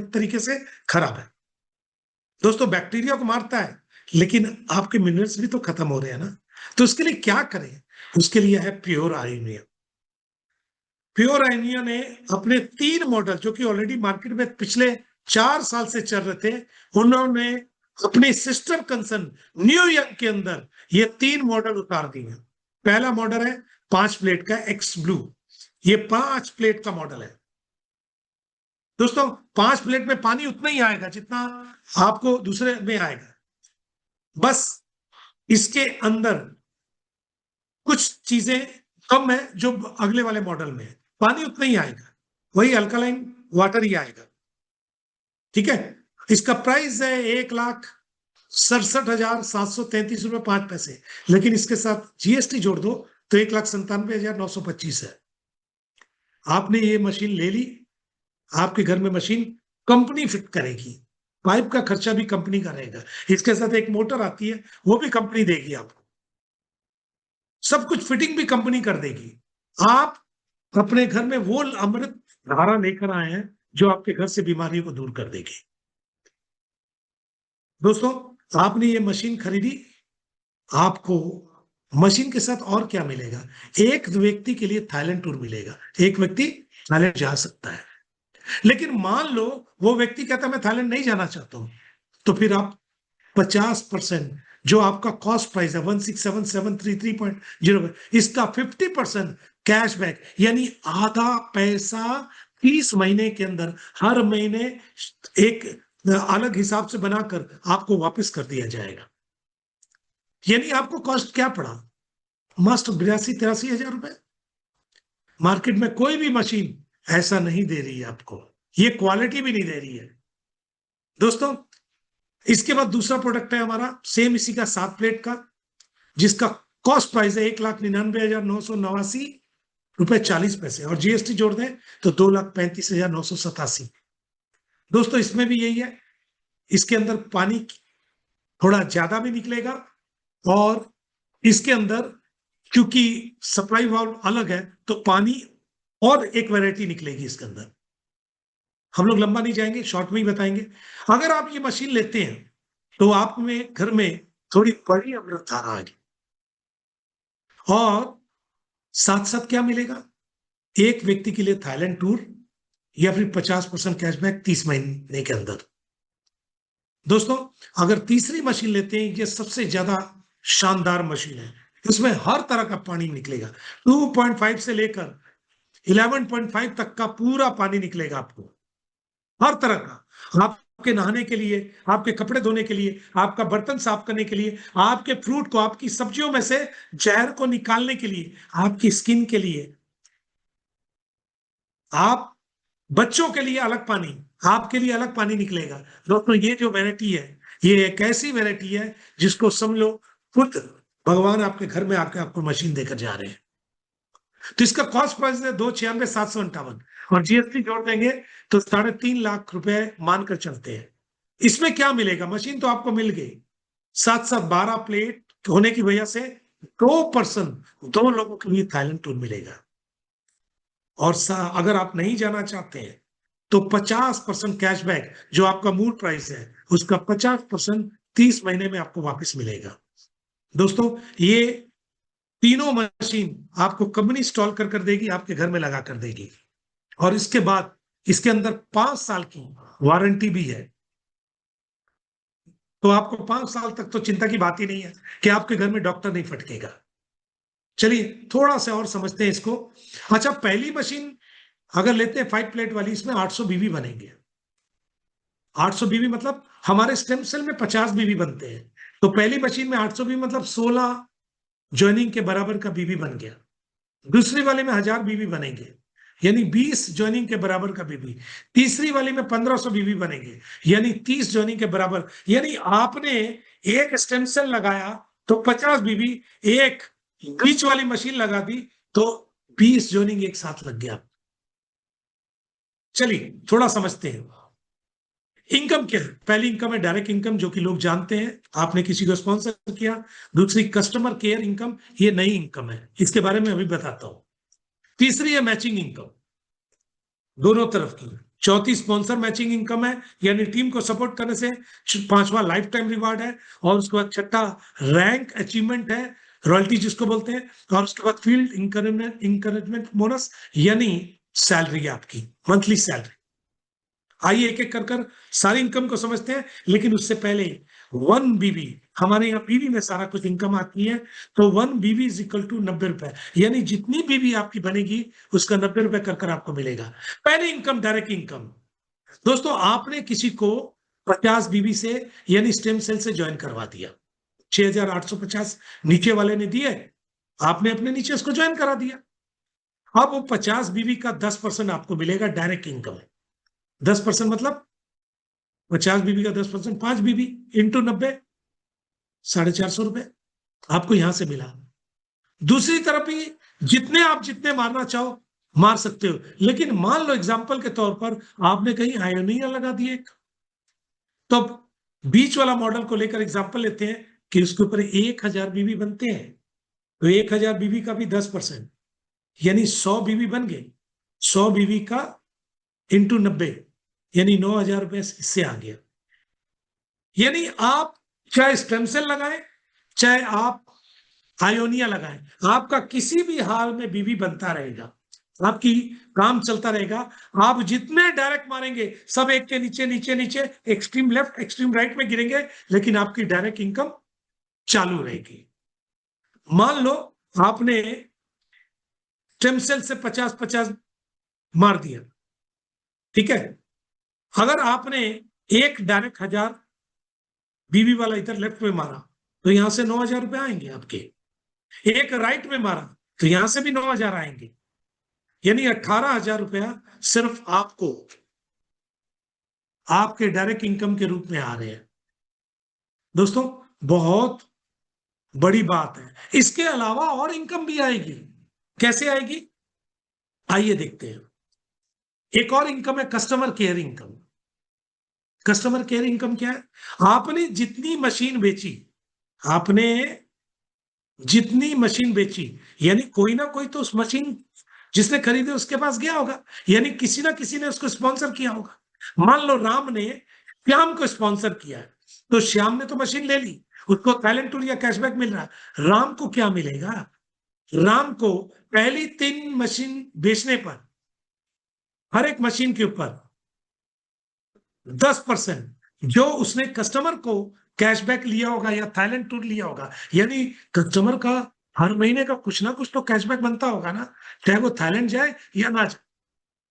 तरीके से खराब है। दोस्तों, बैक्टीरिया को मारता है लेकिन आपके मिनरल्स भी तो खत्म हो रहे हैं ना। तो उसके लिए क्या करें? उसके लिए है प्योर आयोनियम। प्योर आयोनियम ने अपने 3 मॉडल जो कि ऑलरेडी मार्केट में पिछले 4 साल से चल रहे थे, उन्होंने अपने सिस्टर कंसर्न न्यू यंग के अंदर ये 3 मॉडल उतार दिए। पहला मॉडल है 5 प्लेट का एक्स ब्लू, ये 5 प्लेट का मॉडल है। दोस्तों, 5 प्लेट में पानी उतना ही आएगा जितना आपको दूसरे में आएगा, बस इसके अंदर कुछ चीजें कम है जो अगले वाले मॉडल में है। पानी उतना ही आएगा, वही अल्कलाइन वाटर ही आएगा, ठीक है। इसका प्राइस है 1,67,733 रुपए 5 पैसे, लेकिन इसके साथ जीएसटी जोड़ दो तो 1,97,925 है। आपने ये मशीन ले ली, आपके घर में मशीन कंपनी फिट करेगी, पाइप का खर्चा भी कंपनी का रहेगा, इसके साथ एक मोटर आती है वो भी कंपनी देगी आपको, सब कुछ फिटिंग भी कंपनी कर देगी। आप अपने घर में वो अमृत धारा लेकर आए हैं जो आपके घर से बीमारियों को दूर कर देगी। दोस्तों, आपने ये मशीन खरीदी, आपको मशीन के साथ और क्या मिलेगा? एक व्यक्ति के लिए थाईलैंड टूर मिलेगा, एक व्यक्ति थाईलैंड जा सकता है। लेकिन मान लो वो व्यक्ति कहता है मैं थाईलैंड नहीं जाना चाहता हूं, तो फिर आप 50% जो आपका कॉस्ट प्राइस है 167,733.0, इसका 50% कैशबैक, यानी आधा पैसा 30 महीने के अंदर हर महीने एक अलग हिसाब से बनाकर आपको वापस कर दिया जाएगा। यानी आपको कॉस्ट क्या पड़ा? मस्ट 82-83 हजार रुपए। मार्केट में कोई भी मशीन ऐसा नहीं दे रही है आपको, ये क्वालिटी भी नहीं दे रही है। दोस्तों इसके बाद दूसरा प्रोडक्ट है हमारा सेम इसी का 7 प्लेट का, जिसका कॉस्ट प्राइस है 1,99,989 रुपए 40 पैसे और जीएसटी जोड़ दें तो 2,35,987। दोस्तों इसमें भी यही है, इसके अंदर पानी थोड़ा ज्यादा भी निकलेगा और इसके अंदर क्योंकि सप्लाई वाल्व अलग है तो पानी और एक वैरायटी निकलेगी इसके अंदर। हम लोग लंबा नहीं जाएंगे, शॉर्ट में ही बताएंगे। अगर आप ये मशीन लेते हैं तो आप में घर में थोड़ी बड़ी अमृतधारा आएगी और साथ साथ क्या मिलेगा, एक व्यक्ति के लिए थाईलैंड टूर या फिर 50% कैशबैक 30 महीने के अंदर। दोस्तों अगर तीसरी मशीन लेते हैं, ये सबसे ज्यादा शानदार मशीन है, इसमें हर तरह का पानी निकलेगा। 2.5 से लेकर 11.5 तक का पूरा पानी निकलेगा आपको, हर तरह का। आपके नहाने के लिए, आपके कपड़े धोने के लिए, आपका बर्तन साफ करने के लिए, आपके फ्रूट को, आपकी सब्जियों में से जहर को निकालने के लिए, आपकी स्किन के लिए, आप बच्चों के लिए अलग पानी, आपके लिए अलग पानी निकलेगा। दोस्तों ये जो वैरायटी है, ये एक ऐसी वैरायटी है जिसको समझ लो खुद भगवान आपके घर में आके आपको मशीन देकर जा रहे हैं। तो इसका कॉस्ट प्राइस है 2,96,758 और जीएसटी जोड़ देंगे तो 3.5 लाख रुपए मानकर चलते हैं। इसमें क्या मिलेगा, मशीन तो आपको मिल गई, साथ साथ 12 प्लेट होने की वजह से 2 लोगों के लिए थाईलैंड टूर मिलेगा। और अगर आप नहीं जाना चाहते हैं तो 50% कैशबैक, जो आपका मूल प्राइस है उसका 50% 30 महीने में आपको वापस मिलेगा। दोस्तों ये तीनों मशीन आपको कंपनी इंस्टॉल कर देगी, आपके घर में लगा कर देगी और इसके बाद इसके अंदर 5 साल की वारंटी भी है। तो आपको 5 साल तक तो चिंता की बात ही नहीं है कि आपके घर में डॉक्टर नहीं फटकेगा। चलिए थोड़ा सा और समझते हैं इसको। अच्छा, पहली मशीन अगर लेते हैं 5 प्लेट वाली, इसमें 800 बीबी बनेंगे। 800 बीबी मतलब हमारे स्टेम सेल में 50 बीबी बनते हैं, तो पहली मशीन में 800 बीबी मतलब 16 ज्वाइनिंग के बराबर का बीबी बन गया। दूसरी वाले में 1000 बीबी बनेंगे, यानी 20 ज्वाइनिंग के बराबर का बीबी। तीसरी वाली में 1500 बीबी बनेंगे, यानी 30 ज्वाइनिंग के बराबर। यानी आपने एक स्टेम सेल लगाया तो 50 बीबी, एक बीच वाली मशीन लगा दी तो 20 ज्वाइनिंग एक साथ लग गया। चलिए थोड़ा समझते हैं इनकम क्या है। पहली इनकम है डायरेक्ट इनकम, जो कि लोग जानते हैं, आपने किसी को स्पॉन्सर किया। दूसरी कस्टमर केयर इनकम, ये नई इनकम है, इसके बारे में अभी बताता हूं। तीसरी है मैचिंग इनकम, दोनों तरफ की। चौथी स्पॉन्सर मैचिंग इनकम है, यानी टीम को सपोर्ट करने से। पांचवा लाइफ टाइम रिवार्ड है और उसके बाद छठा रैंक अचीवमेंट है, रॉयल्टी जिसको बोलते हैं, और उसके बाद फील्ड इंकरेजमेंट बोनस, यानी सैलरी आपकी मंथली सैलरी। आइए एक एक कर सारी इनकम को समझते हैं, लेकिन उससे पहले 1 बीबी, हमारे यहाँ बीबी में सारा कुछ इनकम आती है, तो 1 बीबी इज इक्वल टू 90 रुपए, यानी जितनी बीबी आपकी बनेगी उसका 90 रुपए कर आपको मिलेगा। पहले इनकम डायरेक्ट इनकम। दोस्तों आपने किसी को 50 बीबी से यानी स्टेम सेल से ज्वाइन करवा दिया, 6,850 नीचे वाले ने दिए, आपने अपने नीचे उसको ज्वाइन करा दिया। अब वो 50 बीबी का 10% आपको मिलेगा डायरेक्ट इनकम। 10% मतलब 50 बीबी का 10%, 5 बीबी इंटू 90, 450 रुपए आपको यहां से मिला। दूसरी तरफ ही जितने मारना चाहो मार सकते हो, लेकिन मान लो एग्जांपल के तौर पर आपने कहीं आयोनिया लगा दिए, तो बीच वाला मॉडल को लेकर एग्जांपल लेते हैं कि उसके ऊपर 1000 बीबी बनते हैं, तो 1000 बीबी का भी 10%, यानी 100 बीबी बन गए। 100 बीबी का इंटू 90, यानी 9,000 रुपए इससे आ गया। यानी आप चाहे स्टेम सेल लगाएं, चाहे आप आयोनिया लगाएं, आपका किसी भी हाल में बीबी बनता रहेगा, आपकी काम चलता रहेगा। आप जितने डायरेक्ट मारेंगे सब एक के नीचे नीचे नीचे, एक्सट्रीम लेफ्ट एक्सट्रीम राइट में गिरेंगे, लेकिन आपकी डायरेक्ट इनकम चालू रहेगी। मान लो आपने स्टेम सेल से 50-50 मार दिया, ठीक है। अगर आपने एक डायरेक्ट 1000 बीबी वाला इधर लेफ्ट में मारा तो यहां से 9,000 रुपए आएंगे आपके। एक राइट में मारा तो यहां से भी 9,000 आएंगे, यानी 18,000 रुपया सिर्फ आपको आपके डायरेक्ट इनकम के रूप में आ रहे हैं। दोस्तों, बहुत बड़ी बात है। इसके अलावा और इनकम भी आएगी। कैसे आएगी, आइए देखते हैं। एक और इनकम है customer care income. Customer care income क्या है? आपने जितनी मशीन बेची, यानी कोई ना कोई तो उस मशीन जिसने खरीदे उसके पास गया होगा, यानी किसी ना किसी ने उसको स्पॉन्सर किया होगा। मान लो राम ने श्याम को स्पॉन्सर किया है, तो श्याम ने तो मशीन ले ली, उसको टैलेंट टूल या कैशबैक मिल रहा है। राम को क्या मिलेगा? राम को पहली 3 मशीन बेचने पर हर एक मशीन के ऊपर 10% जो उसने कस्टमर को कैशबैक लिया होगा या थाईलैंड टूर लिया होगा, यानी कस्टमर का हर महीने का कुछ ना कुछ तो कैशबैक बनता होगा ना, चाहे वो थाईलैंड जाए या ना जाए।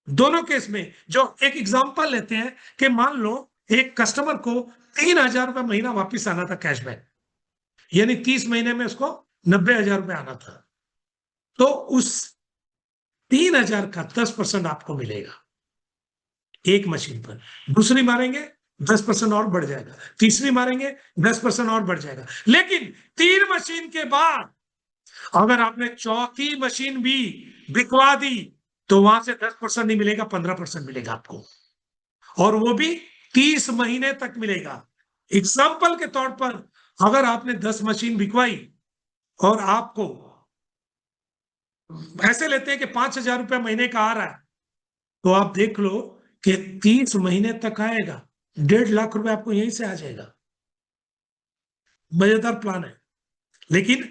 दोनों केस में जो एक एग्जांपल लेते हैं कि मान लो एक कस्टमर को 3,000 रुपए महीना वापिस आना था कैशबैक, यानी 30 महीने में उसको 90,000 रुपए आना था, तो उस 3,000 का 10% आपको मिलेगा एक मशीन पर। दूसरी मारेंगे 10% और बढ़ जाएगा, तीसरी मारेंगे 10% और बढ़ जाएगा। लेकिन 3 मशीन के बाद अगर आपने चौथी मशीन भी बिकवा दी तो वहां से 10% नहीं मिलेगा, 15% मिलेगा आपको, और वो भी 30 महीने तक मिलेगा। एग्जाम्पल के तौर पर अगर आपने 10 मशीन बिकवाई और आपको ऐसे लेते हैं कि 5,000 रुपए महीने का आ रहा है, तो आप देख लो कि 30 महीने तक आएगा, 1.5 लाख रुपए आपको यहीं से आ जाएगा। मजेदार प्लान है, लेकिन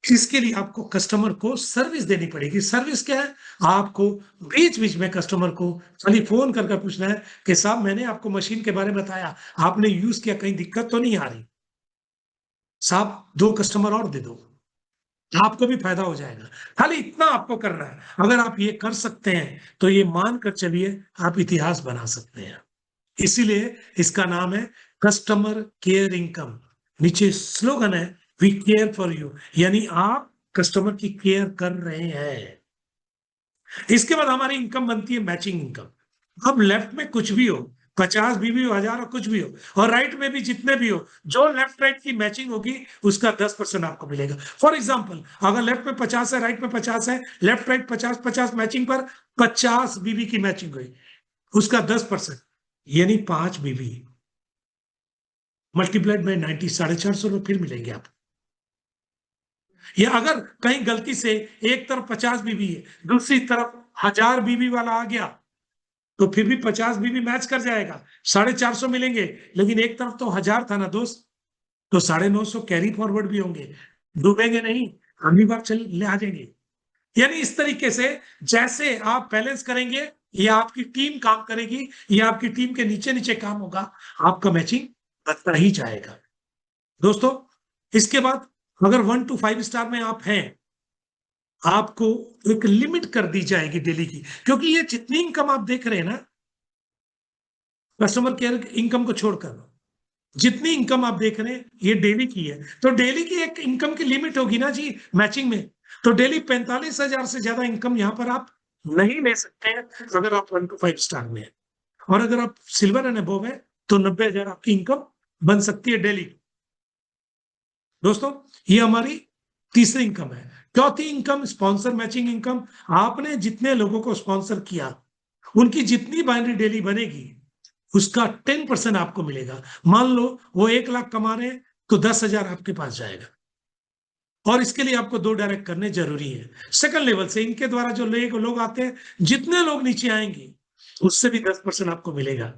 इसके लिए आपको कस्टमर को सर्विस देनी पड़ेगी। सर्विस क्या है? आपको बीच बीच में कस्टमर को खाली फोन करके पूछना है कि साहब मैंने आपको मशीन के बारे में बताया, आपने यूज किया, कहीं दिक्कत तो नहीं आ रही? साहब 2 कस्टमर और दे दो, आपको भी फायदा हो जाएगा। खाली इतना आपको करना है। अगर आप ये कर सकते हैं तो ये मानकर चलिए आप इतिहास बना सकते हैं। इसीलिए इसका नाम है कस्टमर केयर इनकम। नीचे स्लोगन है वी केयर फॉर यू, यानी आप कस्टमर की केयर कर रहे हैं। इसके बाद हमारी इनकम बनती है मैचिंग इनकम। अब लेफ्ट में कुछ भी हो, 50 भी हो, 1000 हो, कुछ भी हो, और राइट में भी जितने भी हो, जो लेफ्ट राइट की मैचिंग होगी उसका 10% आपको मिलेगा। फॉर एग्जांपल, अगर लेफ्ट में 50 है, राइट में 50 है, लेफ्ट राइट 50-50 मैचिंग पर 50 बीबी की मैचिंग हुई, उसका 10% यानी 5 बीबी मल्टीप्लाइड बाय 90, 450 रुपए फिर मिलेंगे आपको। या अगर कहीं गलती से एक तरफ 50 बीबी है, दूसरी तरफ 1000 बीबी वाला आ गया, तो फिर भी 50 बीबी मैच कर जाएगा, 450 मिलेंगे। लेकिन एक तरफ तो 1000 था ना दोस्त, तो 950 कैरी फॉरवर्ड भी होंगे, डूबेंगे नहीं, अगली बार चल ले आ जाएंगे। यानी इस तरीके से जैसे आप बैलेंस करेंगे या आपकी टीम काम करेगी या आपकी टीम के नीचे नीचे काम होगा, आपका मैचिंग बनता ही जाएगा। दोस्तों, इसके बाद अगर 1 to 5 स्टार में आप हैं, आपको एक लिमिट कर दी जाएगी डेली की, क्योंकि ये जितनी इनकम आप देख रहे हैं ना, कस्टमर केयर इनकम को छोड़कर जितनी इनकम आप देख रहे हैं ये डेली की है, तो डेली की एक इनकम की लिमिट होगी ना जी मैचिंग में। तो डेली 45,000 से ज्यादा इनकम यहां पर आप नहीं ले सकते हैं अगर आप 1 to 5 स्टार में है। और अगर आप सिल्वर एंड अबव है तो 90,000 आपकी इनकम बन सकती है डेली। दोस्तों, ये हमारी तीसरी इनकम है। चौथी इनकम स्पॉन्सर मैचिंग इनकम। आपने जितने लोगों को स्पॉन्सर किया, उनकी जितनी बाइनरी डेली बनेगी उसका 10% आपको मिलेगा। मान लो वो 1 लाख कमा रहे हैं तो 10,000 आपके पास जाएगा, और इसके लिए आपको 2 डायरेक्ट करने जरूरी है। सेकंड लेवल से इनके द्वारा जो लोग आते हैं, जितने लोग नीचे आएंगे उससे भी 10% आपको मिलेगा।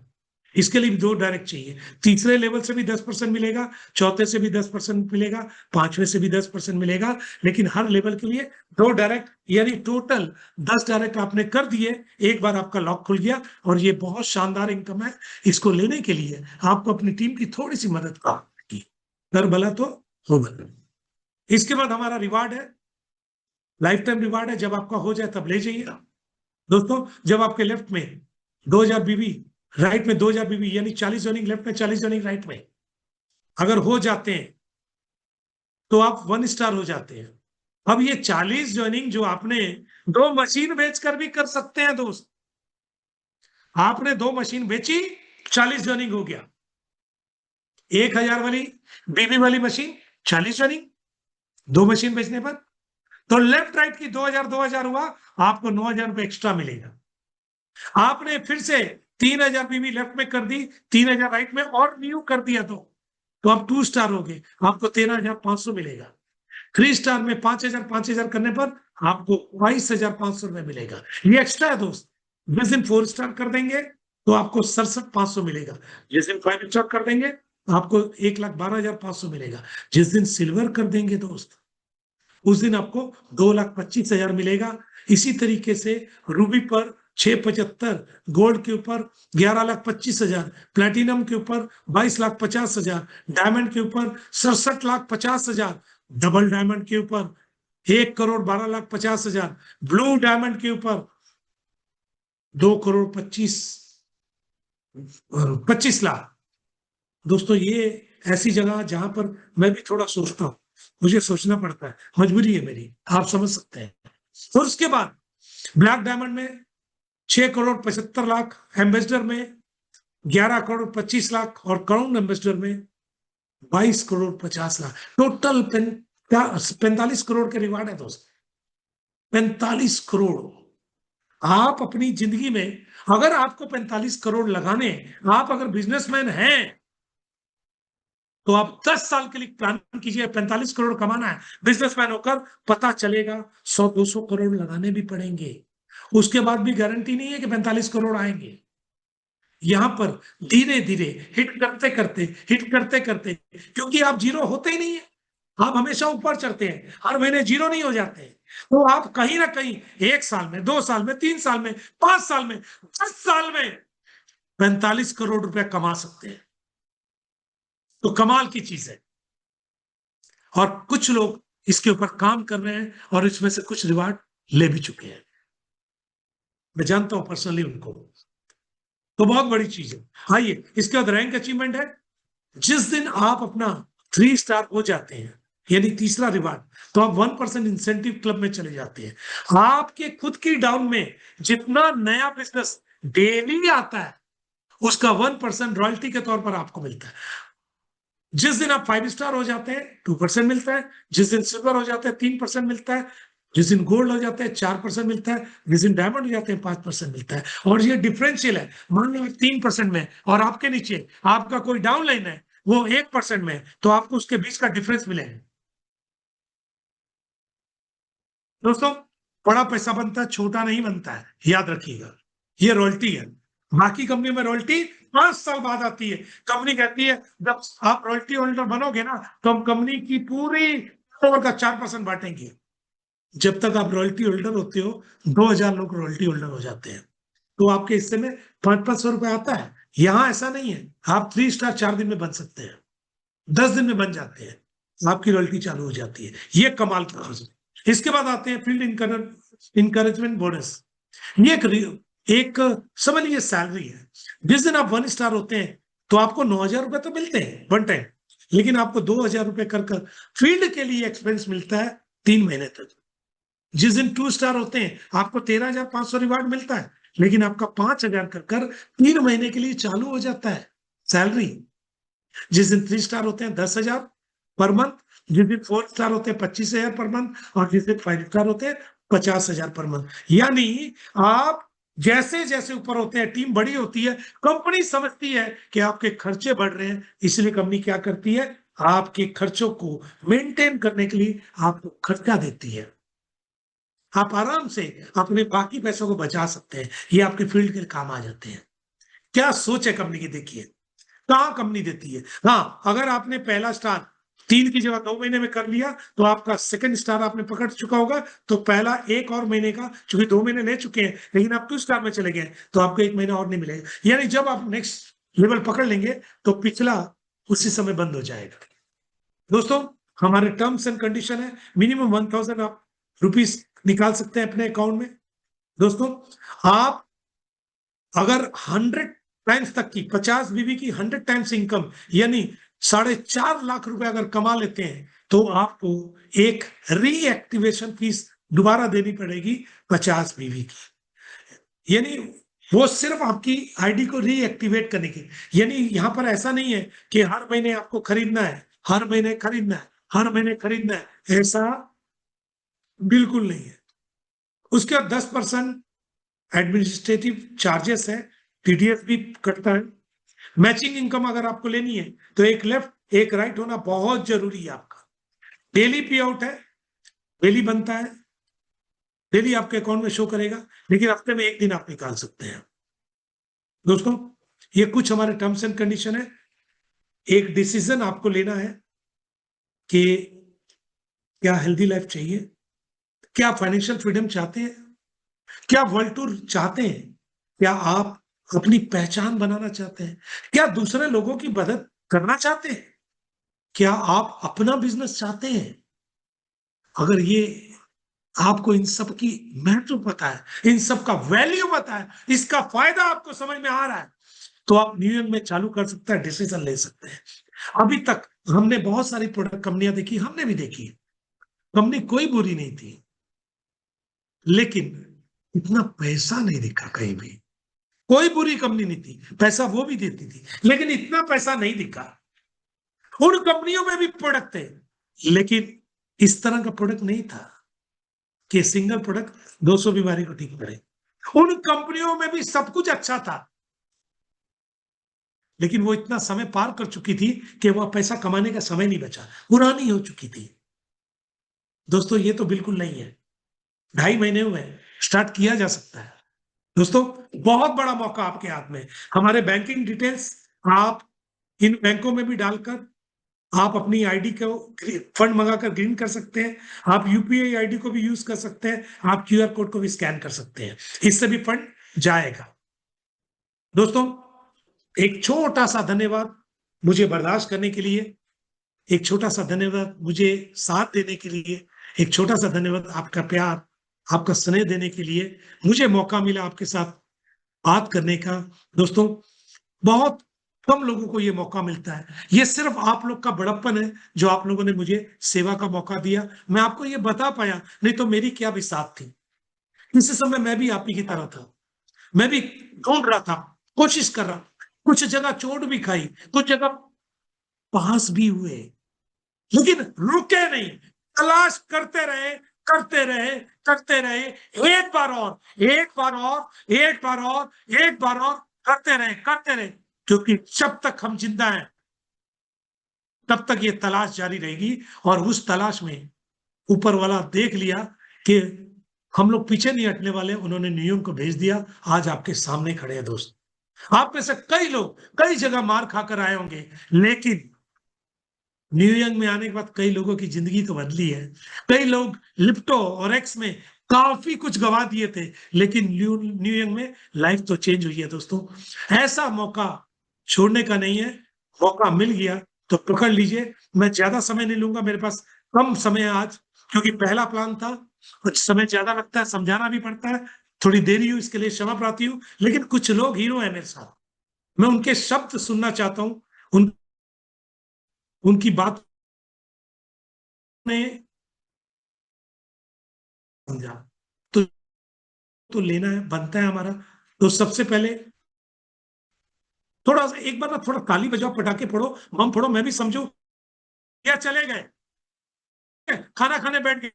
इसके लिए भी 2 डायरेक्ट चाहिए। तीसरे लेवल से भी 10% मिलेगा, चौथे से भी 10% मिलेगा, 5वें से भी 10% मिलेगा। लेकिन हर लेवल के लिए 2 डायरेक्ट, यानी टोटल 10 डायरेक्ट आपने कर दिए, एक बार आपका लॉक खुल गया। और ये बहुत शानदार इनकम है। इसको लेने के लिए आपको अपनी टीम की थोड़ी सी मदद की, कर भला तो हो भला। इसके बाद हमारा रिवार्ड है, लाइफ टाइम रिवार्ड है। जब आपका हो जाए तब ले जाइए। दोस्तों, जब आपके लेफ्ट में 2000 बीबी, राइट में 2000 बीबी, यानी 40 जॉइनिंग लेफ्ट में, 40 जॉइनिंग राइट में अगर हो जाते हैं तो आप 1 स्टार हो जाते हैं। अब ये 40 जॉइनिंग जो आपने 2 मशीन बेचकर भी कर सकते हैं दोस्त। आपने 2 मशीन बेची 40 रनिंग हो गया। 1000 वाली बीबी वाली मशीन 40 रनिंग, 2 मशीन बेचने पर। तो लेफ्ट राइट की 2000 हुआ, आपको 9000 रुपए एक्स्ट्रा मिलेगा। आपने फिर से 3000 बीबी लेफ्ट में कर दी, 3000 राइट में और न्यू कर दिया तो आप 2 स्टार हो गए, आपको 13,500 मिलेगा। 3 स्टार में 5,000 करने पर आपको 22,500 रुपए मिलेगा। ये एक्स्ट्रा है दोस्त। जिस दिन 4 स्टार कर देंगे तो आपको 67,500 मिलेगा। जिस दिन 5 स्टार कर देंगे आपको 1,12,500 मिलेगा। जिस दिन सिल्वर कर देंगे दोस्त उस दिन आपको 2,25,000 मिलेगा। इसी तरीके से रूबी पर 675, गोल्ड के ऊपर 11,25,000, प्लेटिनम के ऊपर 22,50,000, डायमंड के ऊपर 67,50,000, डबल डायमंड के ऊपर 1,12,50,000, ब्लू डायमंड के ऊपर 2,25 लाख। दोस्तों ये ऐसी जगह जहां पर मैं भी थोड़ा सोचता हूं, मुझे सोचना पड़ता है, मजबूरी है मेरी, आप समझ सकते हैं। और उसके बाद ब्लैक डायमंड में 6,75,00,000, एम्बेसडर में 11,25,00,000 और क्राउन एम्बेसडर में 22,50,00,000। टोटल 45 करोड़ के रिवार्ड है दोस्त। 45 करोड़। आप अपनी जिंदगी में अगर आपको 45 करोड़ लगाने, आप अगर बिजनेसमैन हैं तो आप 10 साल के लिए प्लान कीजिए। 45 करोड़ कमाना है बिजनेसमैन होकर, पता चलेगा 100-200 करोड़ लगाने भी पड़ेंगे। उसके बाद भी गारंटी नहीं है कि 45 करोड़ आएंगे। यहां पर धीरे धीरे हिट करते करते, क्योंकि आप जीरो होते ही नहीं है, आप हमेशा ऊपर चढ़ते हैं, हर महीने जीरो नहीं हो जाते हैं। तो आप कहीं ना कहीं 1 साल में, 2 साल में, 3 साल में, 5 साल में, 10 साल में 45 करोड़ रुपया कमा सकते हैं। तो कमाल की चीज है। और कुछ लोग इसके ऊपर काम कर रहे हैं और इसमें से कुछ रिवार्ड ले भी चुके हैं, मैं जानता हूं पर्सनली उनको। तो बहुत बड़ी चीज है। आइए इसके बाद रैंक अचीवमेंट है। जिस दिन आप अपना 3 स्टार हो जाते हैं, यानी तीसरा रिवार्ड, तो आप 1% इंसेंटिव क्लब में चले जाते हैं। आपके खुद की डाउन में जितना नया बिजनेस डेली आता है उसका 1% रॉयल्टी के तौर पर आपको मिलता है। जिस दिन आप 5 स्टार हो जाते हैं 2% मिलता है, जिस दिन सिल्वर हो जाते हैं 3% मिलता है, जिस दिन गोल्ड हो जाते हैं 4% मिलता है, जिस दिन डायमंड हो जाते हैं 5% मिलता है। और ये डिफरेंशियल है। मान लो 3% में और आपके नीचे आपका कोई डाउन लाइन है वो 1% में, तो आपको उसके बीच का डिफरेंस मिलेगा। दोस्तों बड़ा पैसा बनता है, छोटा नहीं बनता है, याद रखिएगा। ये रॉयल्टी है। बाकी कंपनी में रॉयल्टी 5 साल बाद आती है। कंपनी कहती है जब आप रॉयल्टी होल्डर बनोगे ना तो हम कंपनी की पूरी का 4% बांटेंगे। जब तक आप रॉयल्टी होल्डर होते हो 2000 लोग रॉयल्टी होल्डर हो जाते हैं, तो आपके हिस्से में 500 रुपए आता है। यहां ऐसा नहीं है। आप 3 स्टार 4 दिन में बन सकते हैं, 10 दिन में बन जाते हैं, आपकी रॉयल्टी चालू हो जाती है। ये कमाल की चीज है। इसके बाद आते हैं फील्ड इनकरेजमेंट बोनस। ये एक समझ लीजिए सैलरी है। जिस दिन आप 1 स्टार होते हैं तो आपको 9,000 रुपए तो मिलते हैं वन टाइम, लेकिन आपको 2,000 रुपए कर फील्ड के लिए एक्सपेंस मिलता है 3 महीने तक। जिस दिन 2 स्टार होते हैं आपको 13,500 रिवार्ड मिलता है, लेकिन आपका 5,000 कर 3 महीने के लिए चालू हो जाता है सैलरी। जिस दिन 3 स्टार होते हैं 10,000 पर मंथ, जिस दिन 4 स्टार होते हैं 25,000 पर मंथ, और जिस दिन 5 स्टार होते हैं 50,000 पर मंथ। यानी आप जैसे जैसे ऊपर होते हैं, टीम बड़ी होती है, कंपनी समझती है कि आपके खर्चे बढ़ रहे हैं, इसलिए कंपनी क्या करती है, आपके खर्चों को मेंटेन करने के लिए आपको खर्चा देती है। आप आराम से अपने बाकी पैसों को बचा सकते हैं। ये आपके फील्ड के काम आ जाते हैं। क्या सोच है कंपनी की, देखिए कहां कंपनी देती है। हाँ, अगर आपने पहला स्टार 3 की जगह 2 महीने में कर लिया तो आपका सेकंड स्टार आपने पकड़ चुका होगा, तो पहला 1 और महीने का, चूंकि 2 महीने ले चुके हैं लेकिन आप 2 स्टार में चले गए तो आपको 1 महीना और नहीं मिलेगा। यानी जब आप नेक्स्ट लेवल पकड़ लेंगे तो पिछला उसी समय बंद हो जाएगा। दोस्तों हमारे टर्म्स एंड कंडीशन है, मिनिमम 1,000 आप रुपीज निकाल सकते हैं अपने अकाउंट में। दोस्तों आप अगर 100 टाइम्स तक की 50 बीबी की 100 टाइम्स इनकम यानी 4.5 लाख रुपए अगर कमा लेते हैं तो आपको एक रीएक्टिवेशन फीस दोबारा देनी पड़ेगी 50 बीबी की। यानी वो सिर्फ आपकी आईडी को रीएक्टिवेट करने की, यानी यहां पर ऐसा नहीं है कि हर महीने आपको खरीदना है, हर महीने खरीदना है, हर महीने खरीदना है, ऐसा बिल्कुल नहीं है। उसके बाद 10% एडमिनिस्ट्रेटिव चार्जेस है, टीडीएस भी कटता है। मैचिंग इनकम अगर आपको लेनी है तो एक लेफ्ट एक राइट होना बहुत जरूरी है आपका। डेली पे आउट है, डेली बनता है, डेली आपके अकाउंट में शो करेगा, लेकिन हफ्ते में एक दिन आप निकाल सकते हैं। दोस्तों, ये कुछ हमारे टर्म्स एंड कंडीशन है। एक डिसीजन आपको लेना है कि क्या हेल्दी लाइफ चाहिए, क्या फाइनेंशियल फ्रीडम चाहते हैं, क्या वर्ल्ड टूर चाहते हैं, क्या आप अपनी पहचान बनाना चाहते हैं, क्या दूसरे लोगों की मदद करना चाहते हैं, क्या आप अपना बिजनेस चाहते हैं। अगर ये आपको इन सब की महत्व पता है, इन सब का वैल्यू पता है, इसका फायदा आपको समझ में आ रहा है, तो आप न्यूयॉर्क में चालू कर सकते हैं, डिसीजन ले सकते हैं। अभी तक हमने बहुत सारी प्रोडक्ट कंपनियां देखी, हमने भी देखी, कंपनी कोई बुरी नहीं थी, लेकिन इतना पैसा नहीं दिखा कहीं भी। कोई बुरी कंपनी नहीं थी, पैसा वो भी देती थी, लेकिन इतना पैसा नहीं दिखा। उन कंपनियों में भी प्रोडक्ट थे, लेकिन इस तरह का प्रोडक्ट नहीं था कि सिंगल प्रोडक्ट 200 बीमारी को ठीक करे। उन कंपनियों में भी सब कुछ अच्छा था, लेकिन वो इतना समय पार कर चुकी थी कि वह पैसा कमाने का समय नहीं बचा, पुरानी हो चुकी थी। दोस्तों, ये तो बिल्कुल नहीं है। 2.5 महीने हुए, स्टार्ट किया जा सकता है। दोस्तों, बहुत बड़ा मौका आपके हाथ में। हमारे बैंकिंग डिटेल्स आप इन बैंकों में भी डालकर आप अपनी आईडी को फंड मंगाकर ग्रीन कर सकते हैं। आप यूपीआई आईडी को भी यूज कर सकते हैं, आप क्यूआर कोड को भी स्कैन कर सकते हैं, इससे भी फंड जाएगा। दोस्तों, एक छोटा सा धन्यवाद मुझे बर्दाश्त करने के लिए, एक छोटा सा धन्यवाद मुझे साथ देने के लिए, एक छोटा सा धन्यवाद आपका प्यार, आपका स्नेह देने के लिए। मुझे मौका मिला आपके साथ बात करने का। दोस्तों, बहुत कम लोगों को ये मौका मिलता है। ये सिर्फ आप लोग का बड़प्पन है जो आप लोगों ने मुझे सेवा का मौका दिया, मैं आपको ये बता पाया, नहीं तो मेरी क्या भी साथ थी। किसी समय मैं भी आप ही की तरह था, मैं भी ढूंढ रहा था, कोशिश कर रहा, कुछ जगह चोट भी खाई, कुछ जगह पास भी हुए, लेकिन रुके नहीं, तलाश करते रहे, करते रहे, करते रहे, एक बार और, एक बार और, एक बार और, एक बार और करते रहे, करते रहे, क्योंकि जब तक हम जिंदा हैं तब तक ये तलाश जारी रहेगी। और उस तलाश में ऊपर वाला देख लिया कि हम लोग पीछे नहीं हटने वाले, उन्होंने न्यूयॉर्क को भेज दिया। आज आपके सामने खड़े हैं दोस्त। आप में से कई लोग कई जगह मार खाकर आए होंगे, लेकिन न्यूयॉर्क में आने के बाद कई लोगों की जिंदगी तो बदली है। कई लोग लिप्टो और एक्स में काफी कुछ गवा दिए थे, लेकिन न्यूयॉर्क में लाइफ तो चेंज हुई है। दोस्तों, ऐसा मौका छोड़ने का नहीं है। मौका मिल गया तो पकड़ लीजिए। मैं ज्यादा समय नहीं लूंगा, मेरे पास कम समय है आज, क्योंकि पहला प्लान था, कुछ समय ज्यादा लगता है, समझाना भी पड़ता है, थोड़ी देरी हुई, इसके लिए क्षमा प्रार्थी हूँ। लेकिन कुछ लोग हीरो है मेरे साथ, मैं उनके शब्द सुनना चाहता हूँ, उनकी बात में समझा तो लेना है, बनता है हमारा। तो सबसे पहले थोड़ा सा एक बार ना थोड़ा ताली बजाओ, पटाखे फोड़ो, बम फोड़ो, मैं भी समझू क्या चले गए, खाना खाने बैठ गए,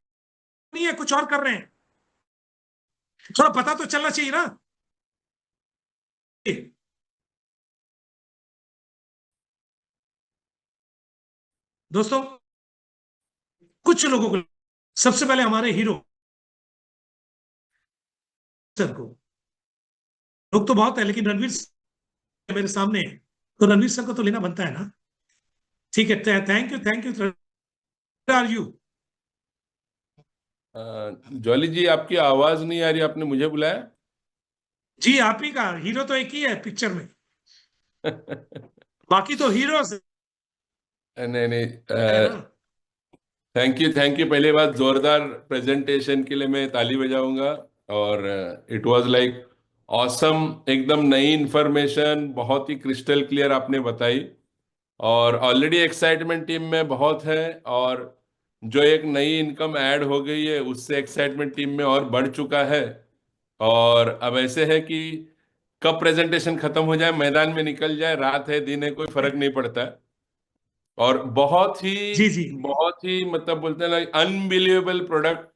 नहीं है कुछ और कर रहे हैं, थोड़ा पता तो चलना चाहिए ना। दोस्तों, कुछ लोगों को, सबसे पहले हमारे हीरो सर को, लोग तो बहुत है, लेकिन रणवीर मेरे सामने है, तो रणवीर सर को तो लेना बनता है ना। ठीक है, thank you, thank you. Are you? Jolly ji, आपकी आवाज नहीं आ रही, आपने मुझे बुलाया? जी, आप ही का हीरो तो एक ही है पिक्चर में, बाकी तो हीरोज नहीं नहीं, है ना। Thank you. पहले बात, जोरदार प्रेजेंटेशन के लिए मैं ताली बजाऊंगा। और इट वाज लाइक ऑसम, एकदम नई इंफॉर्मेशन बहुत ही क्रिस्टल क्लियर आपने बताई। और ऑलरेडी एक्साइटमेंट टीम में बहुत है, और जो एक नई इनकम ऐड हो गई है उससे एक्साइटमेंट टीम में और बढ़ चुका है। और अब ऐसे है कि कब प्रेजेंटेशन खत्म हो जाए, मैदान में निकल जाए, रात है दिन है कोई फर्क नहीं पड़ता है। और जी जी बहुत ही मतलब बोलते हैं ना, अनबिलीवेबल प्रोडक्ट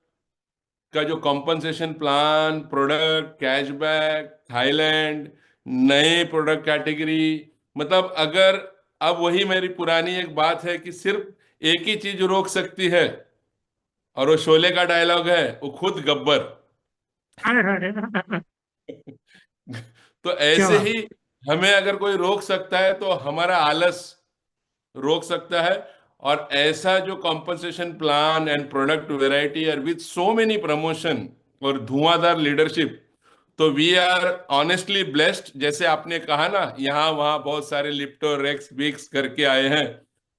का जो compensation plan, product, cashback, Thailand, नए प्रोडक्ट कैटेगरी, मतलब अगर अब वही मेरी पुरानी एक बात है कि सिर्फ एक ही चीज रोक सकती है, और वो शोले का डायलॉग है, वो खुद गब्बर। तो क्या ऐसे बात। ही हमें अगर कोई रोक सकता है तो हमारा आलस रोक सकता है। और ऐसा जो compensation plan and product variety और विद सो मेनी प्रमोशन और धुआंधार लीडरशिप, तो वी आर ऑनेस्टली ब्लेस्ड। जैसे आपने कहा ना, यहाँ वहाँ बहुत सारे लिप्टो रेक्स बिक्स करके आए हैं,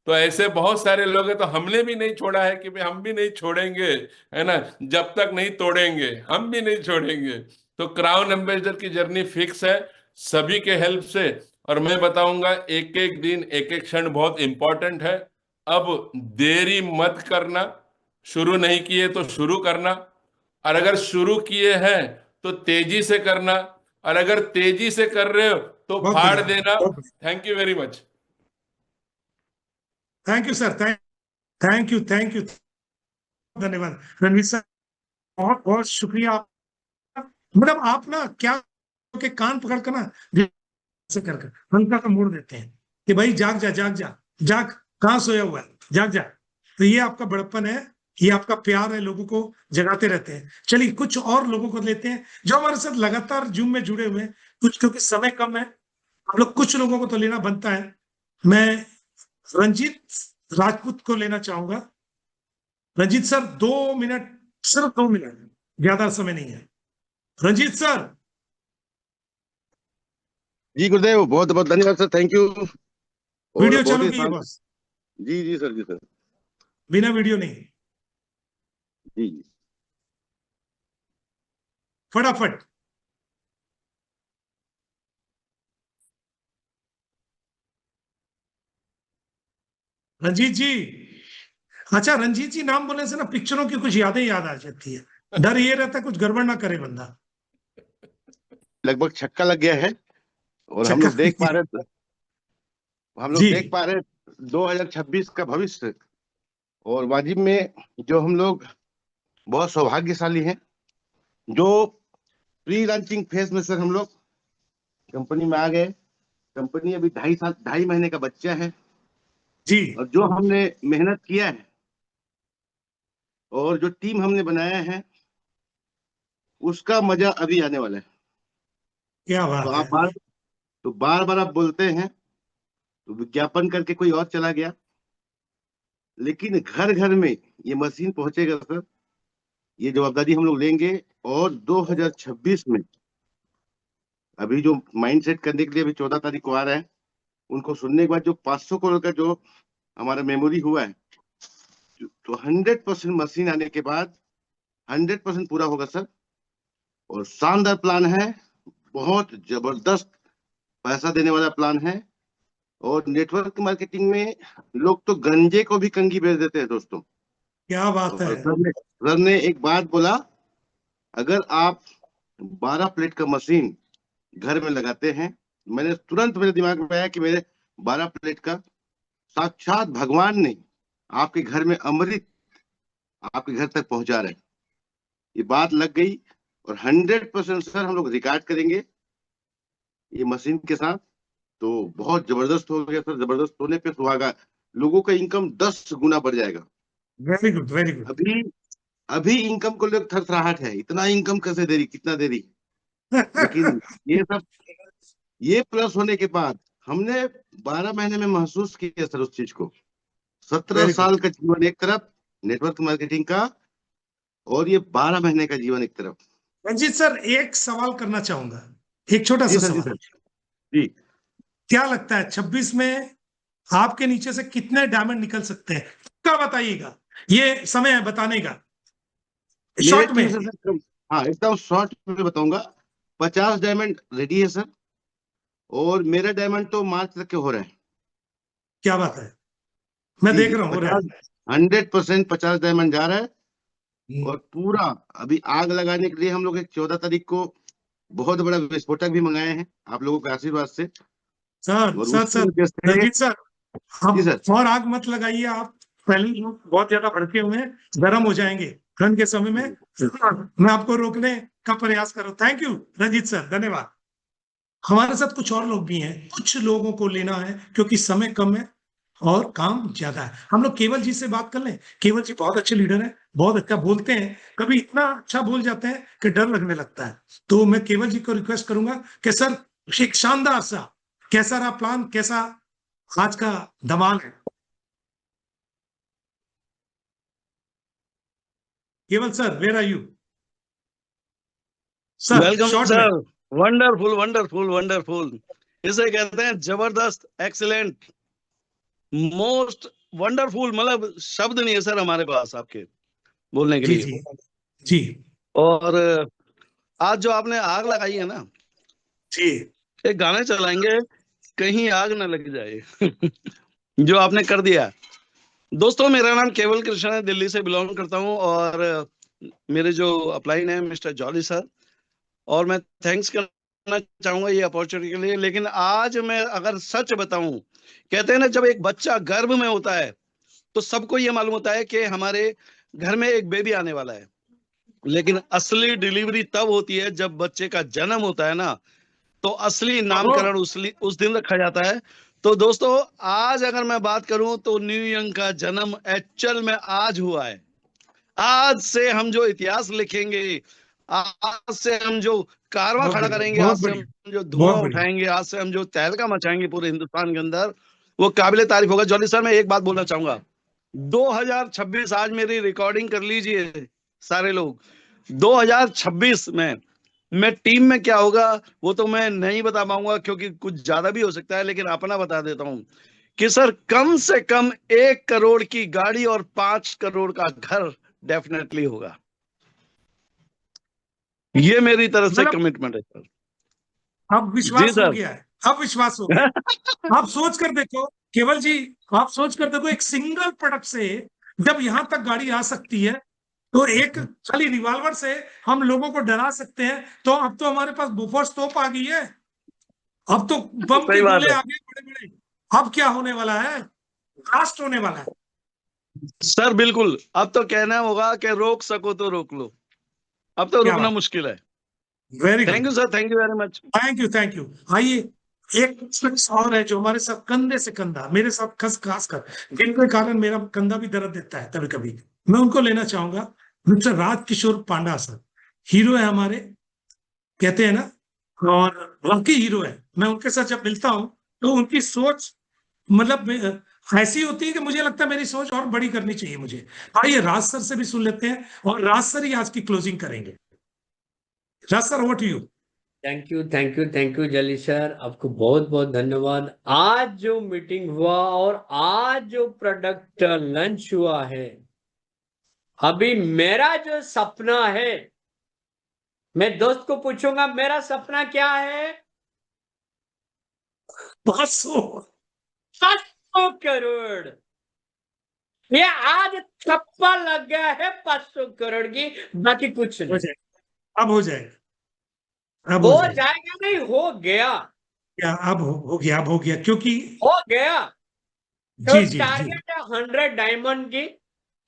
तो ऐसे बहुत सारे लोग हैं। तो हमने भी नहीं छोड़ा है कि भाई हम भी नहीं छोड़ेंगे, है ना, जब तक नहीं तोड़ेंगे हम भी नहीं छोड़ेंगे। तो क्राउन एम्बेसडर की जर्नी फिक्स है सभी के हेल्प से। और मैं बताऊंगा, एक एक दिन एक एक क्षण बहुत इंपॉर्टेंट है। अब देरी मत करना, शुरू नहीं किए तो शुरू करना, और अगर शुरू किए हैं तो तेजी से करना, और अगर तेजी से कर रहे हो तो बहुत फाड़ बढ़िया, देना। बहुत बढ़िया। Thank you very much. Thank you sir, thank you, thank you, धन्यवाद रणवीर सर, बहुत बहुत शुक्रिया। मतलब आप ना क्या के कान पकड़ कर ना से कर हल्का सा मोड़ देते हैं कि भाई जाग जा, जाग जा, जाग, कहाँ सोया हुआ है, जाग जा। तो ये आपका बड़प्पन है, ये आपका प्यार है, लोगों को जगाते रहते हैं। चलिए कुछ और लोगों को लेते हैं जो हमारे साथ लगातार जूम में जुड़े हुए हैं, कुछ क्योंकि समय कम है, हम लोग कुछ लोगों को तो लेना बनता है। मैं रंजीत राजपूत को लेना चाहूंगा। रंजीत सर 2 मिनट, सिर्फ 2 मिनट, ज्यादा समय नहीं है। रंजीत सर। जी गुरुदेव, बहुत बहुत धन्यवाद सर, थैंक यू। और वीडियो बहुत चालू ही कीजिए शांत। बॉस, जी जी सर, जी सर। बिना वीडियो नहीं, जी जी। फटाफट। रंजीत जी, अच्छा रंजीत जी नाम बोलने से ना पिक्चरों की कुछ यादें याद आ जाती है, डर ये रहता है कुछ गड़बड़ ना करे बंदा। लगभग छक्का लग गया है। और हम चक्कर लोग देख पा रहे, हम लोग जी देख पा रहे 2026 का भविष्य। और वाजिब में जो हम लोग बहुत सौभाग्यशाली हैं, जो प्री लॉन्चिंग फेज में सर हम लोग कंपनी में आ गए। कंपनी अभी 2.5 साल 2.5 महीने का बच्चा है। जी। और जो हमने मेहनत किया है और जो टीम हमने बनाया है, उसका मजा अभी आने वाला है। क्या तो बात है। आप बार तो बार बार आप बोलते हैं, तो विज्ञापन करके कोई और चला गया, लेकिन घर घर में ये मशीन पहुंचेगा सर। ये जवाबदारी हम लोग लेंगे। और 2026 में अभी जो माइंड सेट करने के लिए अभी 14 तारीख को आ रहा है, उनको सुनने के बाद जो 500 करोड़ का जो हमारा मेमोरी हुआ है, तो 100% मशीन आने के बाद 100% पूरा होगा सर। और शानदार प्लान है, बहुत जबरदस्त पैसा देने वाला प्लान है। और नेटवर्क मार्केटिंग में लोग तो गंजे को भी कंघी बेच देते हैं दोस्तों। क्या बात है। और सर ने एक बात बोला, अगर आप 12 प्लेट का मशीन घर में लगाते हैं, मैंने तुरंत मेरे दिमाग में आया कि मेरे 12 प्लेट का साक्षात भगवान ने आपके घर में अमृत आपके घर तक पहुंचा रहे हैं। ये बात लग गई। और 100% सर हम लोग रिकॉर्ड करेंगे ये मशीन के साथ। तो बहुत जबरदस्त हो गया सर। जबरदस्त होने पे सुहागा लोगों का इनकम 10 गुना बढ़ जाएगा। Very good, very good. अभी अभी इनकम को लेकर थरथराहट है, इतना इनकम कैसे दे रही, कितना दे रही। लेकिन ये सब, ये प्लस होने के बाद हमने 12 महीने में महसूस किया सर उस चीज को। 17 वेरी गुड। साल का जीवन एक तरफ नेटवर्क मार्केटिंग का, और ये 12 महीने का जीवन एक तरफ। रंजीत सर एक सवाल करना चाहूंगा, एक छोटा जी सा सर, जी सवाल। सर। जी। क्या लगता है 26 में आपके नीचे से कितने डायमंड निकल सकते हैं, क्या बताइएगा, ये समय है बताने का, मेरे शॉर्ट टीम में। से सर, हाँ एकदम शॉर्ट में बताऊंगा। 50 डायमंड रेडी है सर। और मेरा डायमंड तो मार्च तक के हो रहा है। क्या बात है, मैं जी देख जी, रहा हूँ हो रहा 50, 100% 50 डायमंड जा रहा है। है। और पूरा अभी आग लगाने के लिए हम लोग एक 14 तारीख को बहुत बड़ा विस्फोटक भी मंगाए हैं आप लोगों के आशीर्वाद से। सर और सर उसकी सर वजह से रंजीत सर, हम जी सर। और आग मत लगाइए आप, पहले लोग बहुत ज्यादा भड़के हुए हैं, गर्म हो जाएंगे ठंड के समय में। मैं आपको रोकने का प्रयास कर रहा हूँ। थैंक यू रंजीत सर, धन्यवाद। हमारे साथ कुछ और लोग भी हैं, कुछ लोगों को लेना है क्योंकि समय कम है और काम ज्यादा है। हम लोग केवल जी से बात कर लें। केवल जी बहुत अच्छे लीडर हैं, बहुत अच्छा बोलते हैं, कभी इतना अच्छा बोल जाते हैं कि डर लगने लगता है। तो मैं केवल जी को रिक्वेस्ट करूंगा कि सर एक शानदार सा, कैसा रहा प्लान, कैसा आज का धमाल है? केवल sir, where are you sir? Welcome short में। सर। वंडरफुल वंडरफुल वंडरफुल, इसे कहते हैं जबरदस्त, एक्सीलेंट, मोस्ट वंडरफुल। मतलब शब्द नहीं है सर हमारे पास आपके बोलने के जी लिए। जी जी और आज जो आपने आग लगाई है ना, जी। एक गाना चलाएंगे, कहीं आग ना लग जाए। जो आपने कर दिया। दोस्तों, मेरा नाम केवल कृष्ण है, दिल्ली से बिलोंग करता हूँ। और मेरे जो अपलाइन है मिस्टर जॉली सर, और मैं थैंक्स करना चाहूंगा ये अपॉर्चुनिटी के लिए। लेकिन आज मैं अगर सच बताऊं, कहते हैं ना जब एक बच्चा गर्भ में होता है तो सबको ये मालूम होता है कि हमारे घर में एक बेबी आने वाला है। लेकिन असली डिलीवरी तब होती है जब बच्चे का जन्म होता है ना, तो असली नामकरण उस दिन रखा जाता है। तो दोस्तों, आज अगर मैं बात करूं तो न्यू यंग का जन्म एक्चुअल में आज हुआ है। आज से हम जो इतिहास लिखेंगे, आज से हम जो कारवां बहुत खड़ा बढ़िया, करेंगे, बहुत आज से हम बढ़िया, जो बहुत धुआं बढ़िया। उठाएंगे, आज से हम जो तहलका मचाएंगे पूरे हिंदुस्तान के अंदर, वो काबिले तारीफ होगा। जॉली सर, मैं एक बात बोलना चाहूंगा, 2026 आज मेरी रिकॉर्डिंग कर लीजिए सारे लोग। 2026 में मैं टीम में क्या होगा वो तो मैं नहीं बता पाऊंगा, क्योंकि कुछ ज्यादा भी हो सकता है। लेकिन अपना बता देता हूं कि सर कम से कम 1 करोड़ की गाड़ी और 5 करोड़ का घर डेफिनेटली होगा। ये मेरी तरफ से मतलब कमिटमेंट है सर। अब जी विश्वास हो सर। गया है, अब विश्वास हो गया है। आप सोच कर देखो केवल जी, आप सोच कर देखो, एक सिंगल प्रोडक्ट से जब यहां तक गाड़ी आ सकती है, तो एक खाली रिवॉल्वर से हम लोगों को डरा सकते हैं। तो अब तो हमारे पास बोफोर्स तोप आ गई है, अब तो बम के सही बात गोले है आ गए बड़े बड़े। अब क्या होने वाला है? ब्लास्ट होने वाला है। सर, बिल्कुल। अब तो कहना होगा कि रोक सको तो रोक लो, अब तो क्या रुकना बात, मुश्किल है। Very thank good, you sir, thank you very much. Thank you thank you. आइए, एक शख्स और है जो हमारे साथ कंधे से कंधा, मेरे साथ खास कर, जिनके कारण मेरा कंधा भी दर्द देता है कभी कभी, मैं उनको लेना चाहूंगा। मिस्टर राजकिशोर पांडा सर, हीरो है हमारे, कहते हैं ना, और वाकई हीरो है। मैं उनके साथ जब मिलता हूं तो उनकी सोच, मतलब ऐसी होती है कि मुझे लगता है मेरी सोच और बड़ी करनी चाहिए मुझे। आइए राज सर से भी सुन लेते हैं, और राज सर ही आज की क्लोजिंग करेंगे। Raj sir, over to you. Thank you thank you thank you जली सर, आपको बहुत बहुत धन्यवाद। आज जो मीटिंग हुआ और आज जो प्रोडक्ट लंच हुआ है, अभी मेरा जो सपना है, मैं दोस्त को पूछूंगा मेरा सपना क्या है, 500 करोड़। ये आज ठप्पा लग गया है 500 करोड़ की, बाकी कुछ हो नहीं। जाएगा, अब हो जाएगा, अब हो हो जाएगा। जाएगा नहीं, हो गया, क्या अब हो गया, अब हो गया, क्योंकि हो गया। तो जी जी जी। टारगेट है 100 डायमंड की।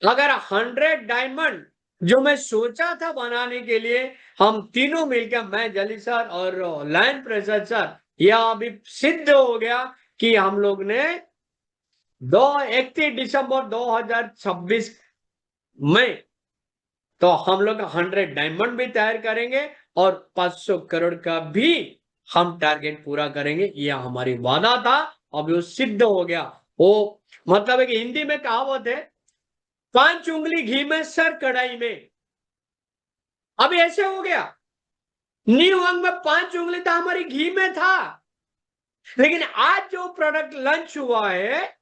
अगर 100 डायमंड जो मैं सोचा था बनाने के लिए, हम तीनों मिलकर, मैं जली सर और लायन प्रसाद सर, यह अभी सिद्ध हो गया कि हम लोग ने 31 दिसंबर 2026 में तो हम लोग 100 डायमंड भी तैयार करेंगे और 500 करोड़ का भी हम टारगेट पूरा करेंगे। यह हमारी वादा था, अभी वो सिद्ध हो गया। वो मतलब है कि हिंदी में कहावत है, 5 उंगली घी में सर कढ़ाई में। अभी ऐसे हो गया, न्यू अंग में 5 उंगली था हमारी घी में था, लेकिन आज जो प्रोडक्ट लॉन्च हुआ है,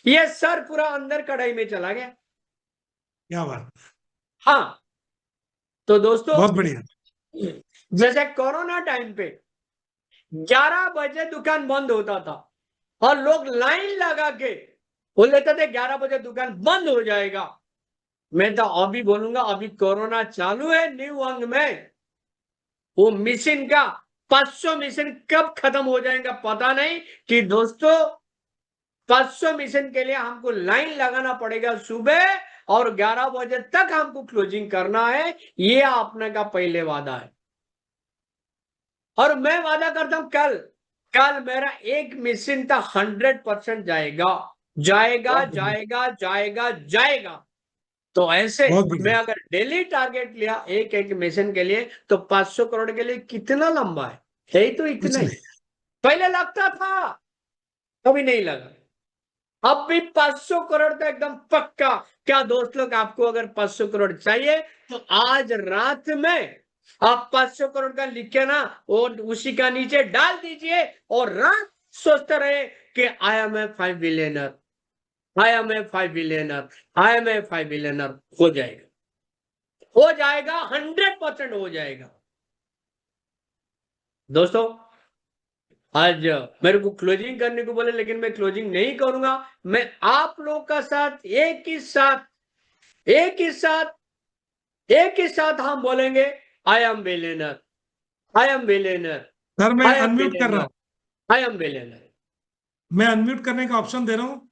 ये सर पूरा अंदर कढ़ाई में चला गया। क्या बात, हाँ, तो दोस्तों, बहुत बढ़िया। जैसे कोरोना टाइम पे 11 बजे दुकान बंद होता था और लोग लाइन लगा के बोल लेते थे 11 बजे दुकान बंद हो जाएगा। मैं तो अभी बोलूंगा, अभी कोरोना चालू है न्यू अंग में, वो मिशन का 500 मिशन कब खत्म हो जाएगा पता नहीं कि दोस्तों 500 मिशन के लिए हमको लाइन लगाना पड़ेगा सुबह और 11 बजे तक हमको क्लोजिंग करना है। ये आपने का पहले वादा है और मैं वादा करता हूं कल मेरा एक मिशन था 100% जाएगा। तो ऐसे बहुत बढ़िया। मैं अगर डेली टारगेट लिया एक मिशन के लिए तो 500 करोड़ के लिए कितना लंबा है ही तो इतना ही। पहले लगता था कभी नहीं लगा, अब भी 500 करोड़ तो एकदम पक्का। क्या दोस्त लोग आपको अगर 500 करोड़ चाहिए तो आज रात में आप 500 करोड़ का लिख के ना वो उसी का नीचे डाल दीजिए और रात सोचते रहे कि I am a 5 billionaire, I am a 5 billionaire, I am a 5 billionaire. हो जाएगा 100% हो जाएगा। दोस्तों आज मेरे को क्लोजिंग करने को बोले लेकिन मैं क्लोजिंग नहीं करूंगा। मैं आप लोग का साथ एक ही साथ हम बोलेंगे I am billionaire, I M billionaire, sir मैं अनम्यूट कर रहा हूँ, आई एम बिलियनर। मैं अनम्यूट करने का ऑप्शन दे रहा हूँ,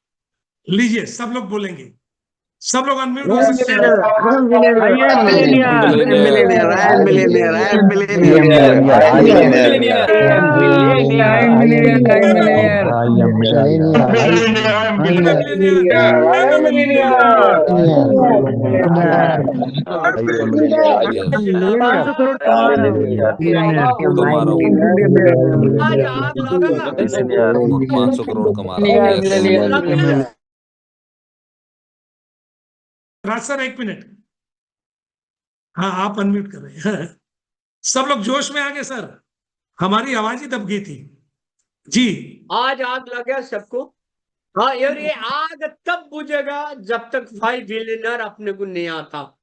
लीजिए सब लोग बोलेंगे, सब लोग अनम्यूट हो सकते हैं। आज आग लगा 500 करोड़ कमा रहा है। राज सर एक मिनट, हाँ आप अनम्यूट कर रहे हैं। सब लोग जोश में आ गए सर, हमारी आवाज ही दब गई थी जी। आज आग लग गया सबको। हाँ और ये आग तब बुझेगा जब तक 5 बिलियनर अपने को नहीं आता।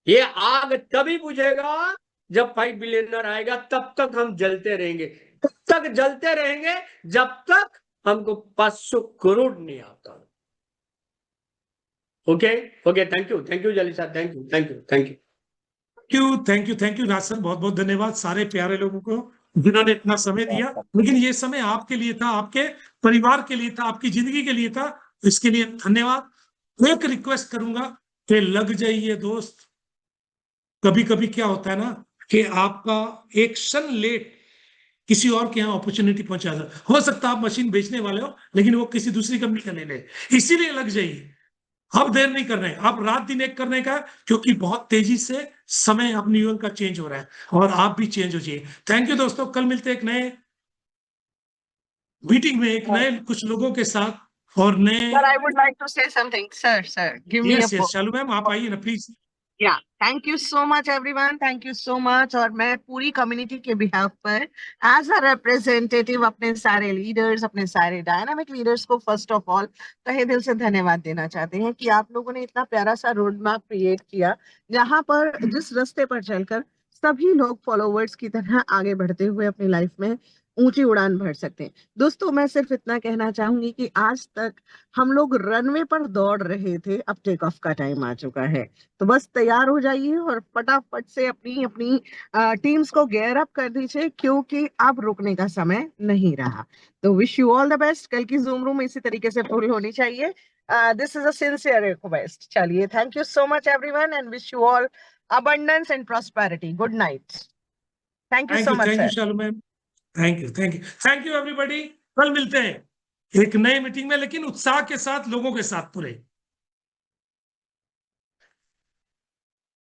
ये आग तभी बुझेगा जब 5 बिलियनर आएगा, तब तक हम जलते रहेंगे, तब तक जलते रहेंगे जब तक हमको 500 करोड़ नहीं आता। ओके थैंक यू जली साहब, थैंक यू राज सर, बहुत बहुत धन्यवाद सारे प्यारे लोगों को जिन्होंने इतना समय दिया। लेकिन ये समय आपके लिए था, आपके परिवार के लिए था, आपकी जिंदगी के लिए था, इसके लिए धन्यवाद। एक रिक्वेस्ट करूंगा कि लग जाइए दोस्त। कभी कभी क्या होता है ना कि आपका एक क्षण लेट किसी और के यहाँ अपॉर्चुनिटी पहुंचा जाए। हो सकता है आप मशीन बेचने वाले हो लेकिन वो किसी दूसरी कंपनी का ले ले, इसीलिए लग जाइए। अब देर नहीं करना है, अब रात दिन एक करने का, क्योंकि बहुत तेजी से समय अपने जीवन का चेंज हो रहा है और आप भी चेंज हो जाइए। थैंक यू दोस्तों, कल मिलते हैं एक नए मीटिंग में, एक नए कुछ लोगों के साथ और नए। Sir, I would like to say something. Sir, give me a yes चालू मैम आप आइए ना please. Yeah, thank you so much everyone. Thank you so much. और मैं पूरी कम्युनिटी के बिहाफ पर एज अ रिप्रेजेंटेटिव अपने सारे लीडर्स, अपने सारे डायनामिक लीडर्स को फर्स्ट ऑफ ऑल तहे दिल से धन्यवाद देना चाहते हैं कि आप लोगों ने इतना प्यारा सा रोड मैप क्रिएट किया जहां पर जिस रास्ते पर चलकर सभी लोग फॉलोवर्स की तरह आगे बढ़ते हुए अपनी लाइफ में ऊंची उड़ान भर सकते हैं। दोस्तों मैं सिर्फ इतना कहना चाहूंगी कि आज तक हम लोग रनवे पर दौड़ रहे थे, अब टेक ऑफ का टाइम आ चुका है। तो बस तैयार हो जाइए और फटाफट से अपनी अपनी टीम्स को गेयर अप कर दीजिए क्योंकि अब रुकने का समय नहीं रहा। तो wish you all the best. कल की जूम रूम इसी तरीके से फुल होनी चाहिए। This is a sincere request. चलिए, thank you so much everyone and wish you all abundance and prosperity. Good night. Thank you so much, thank sir. You Shalu ma'am, thank you everybody. कल मिलते हैं एक नई meeting में, लेकिन उत्साह के साथ, लोगों के साथ पूरे।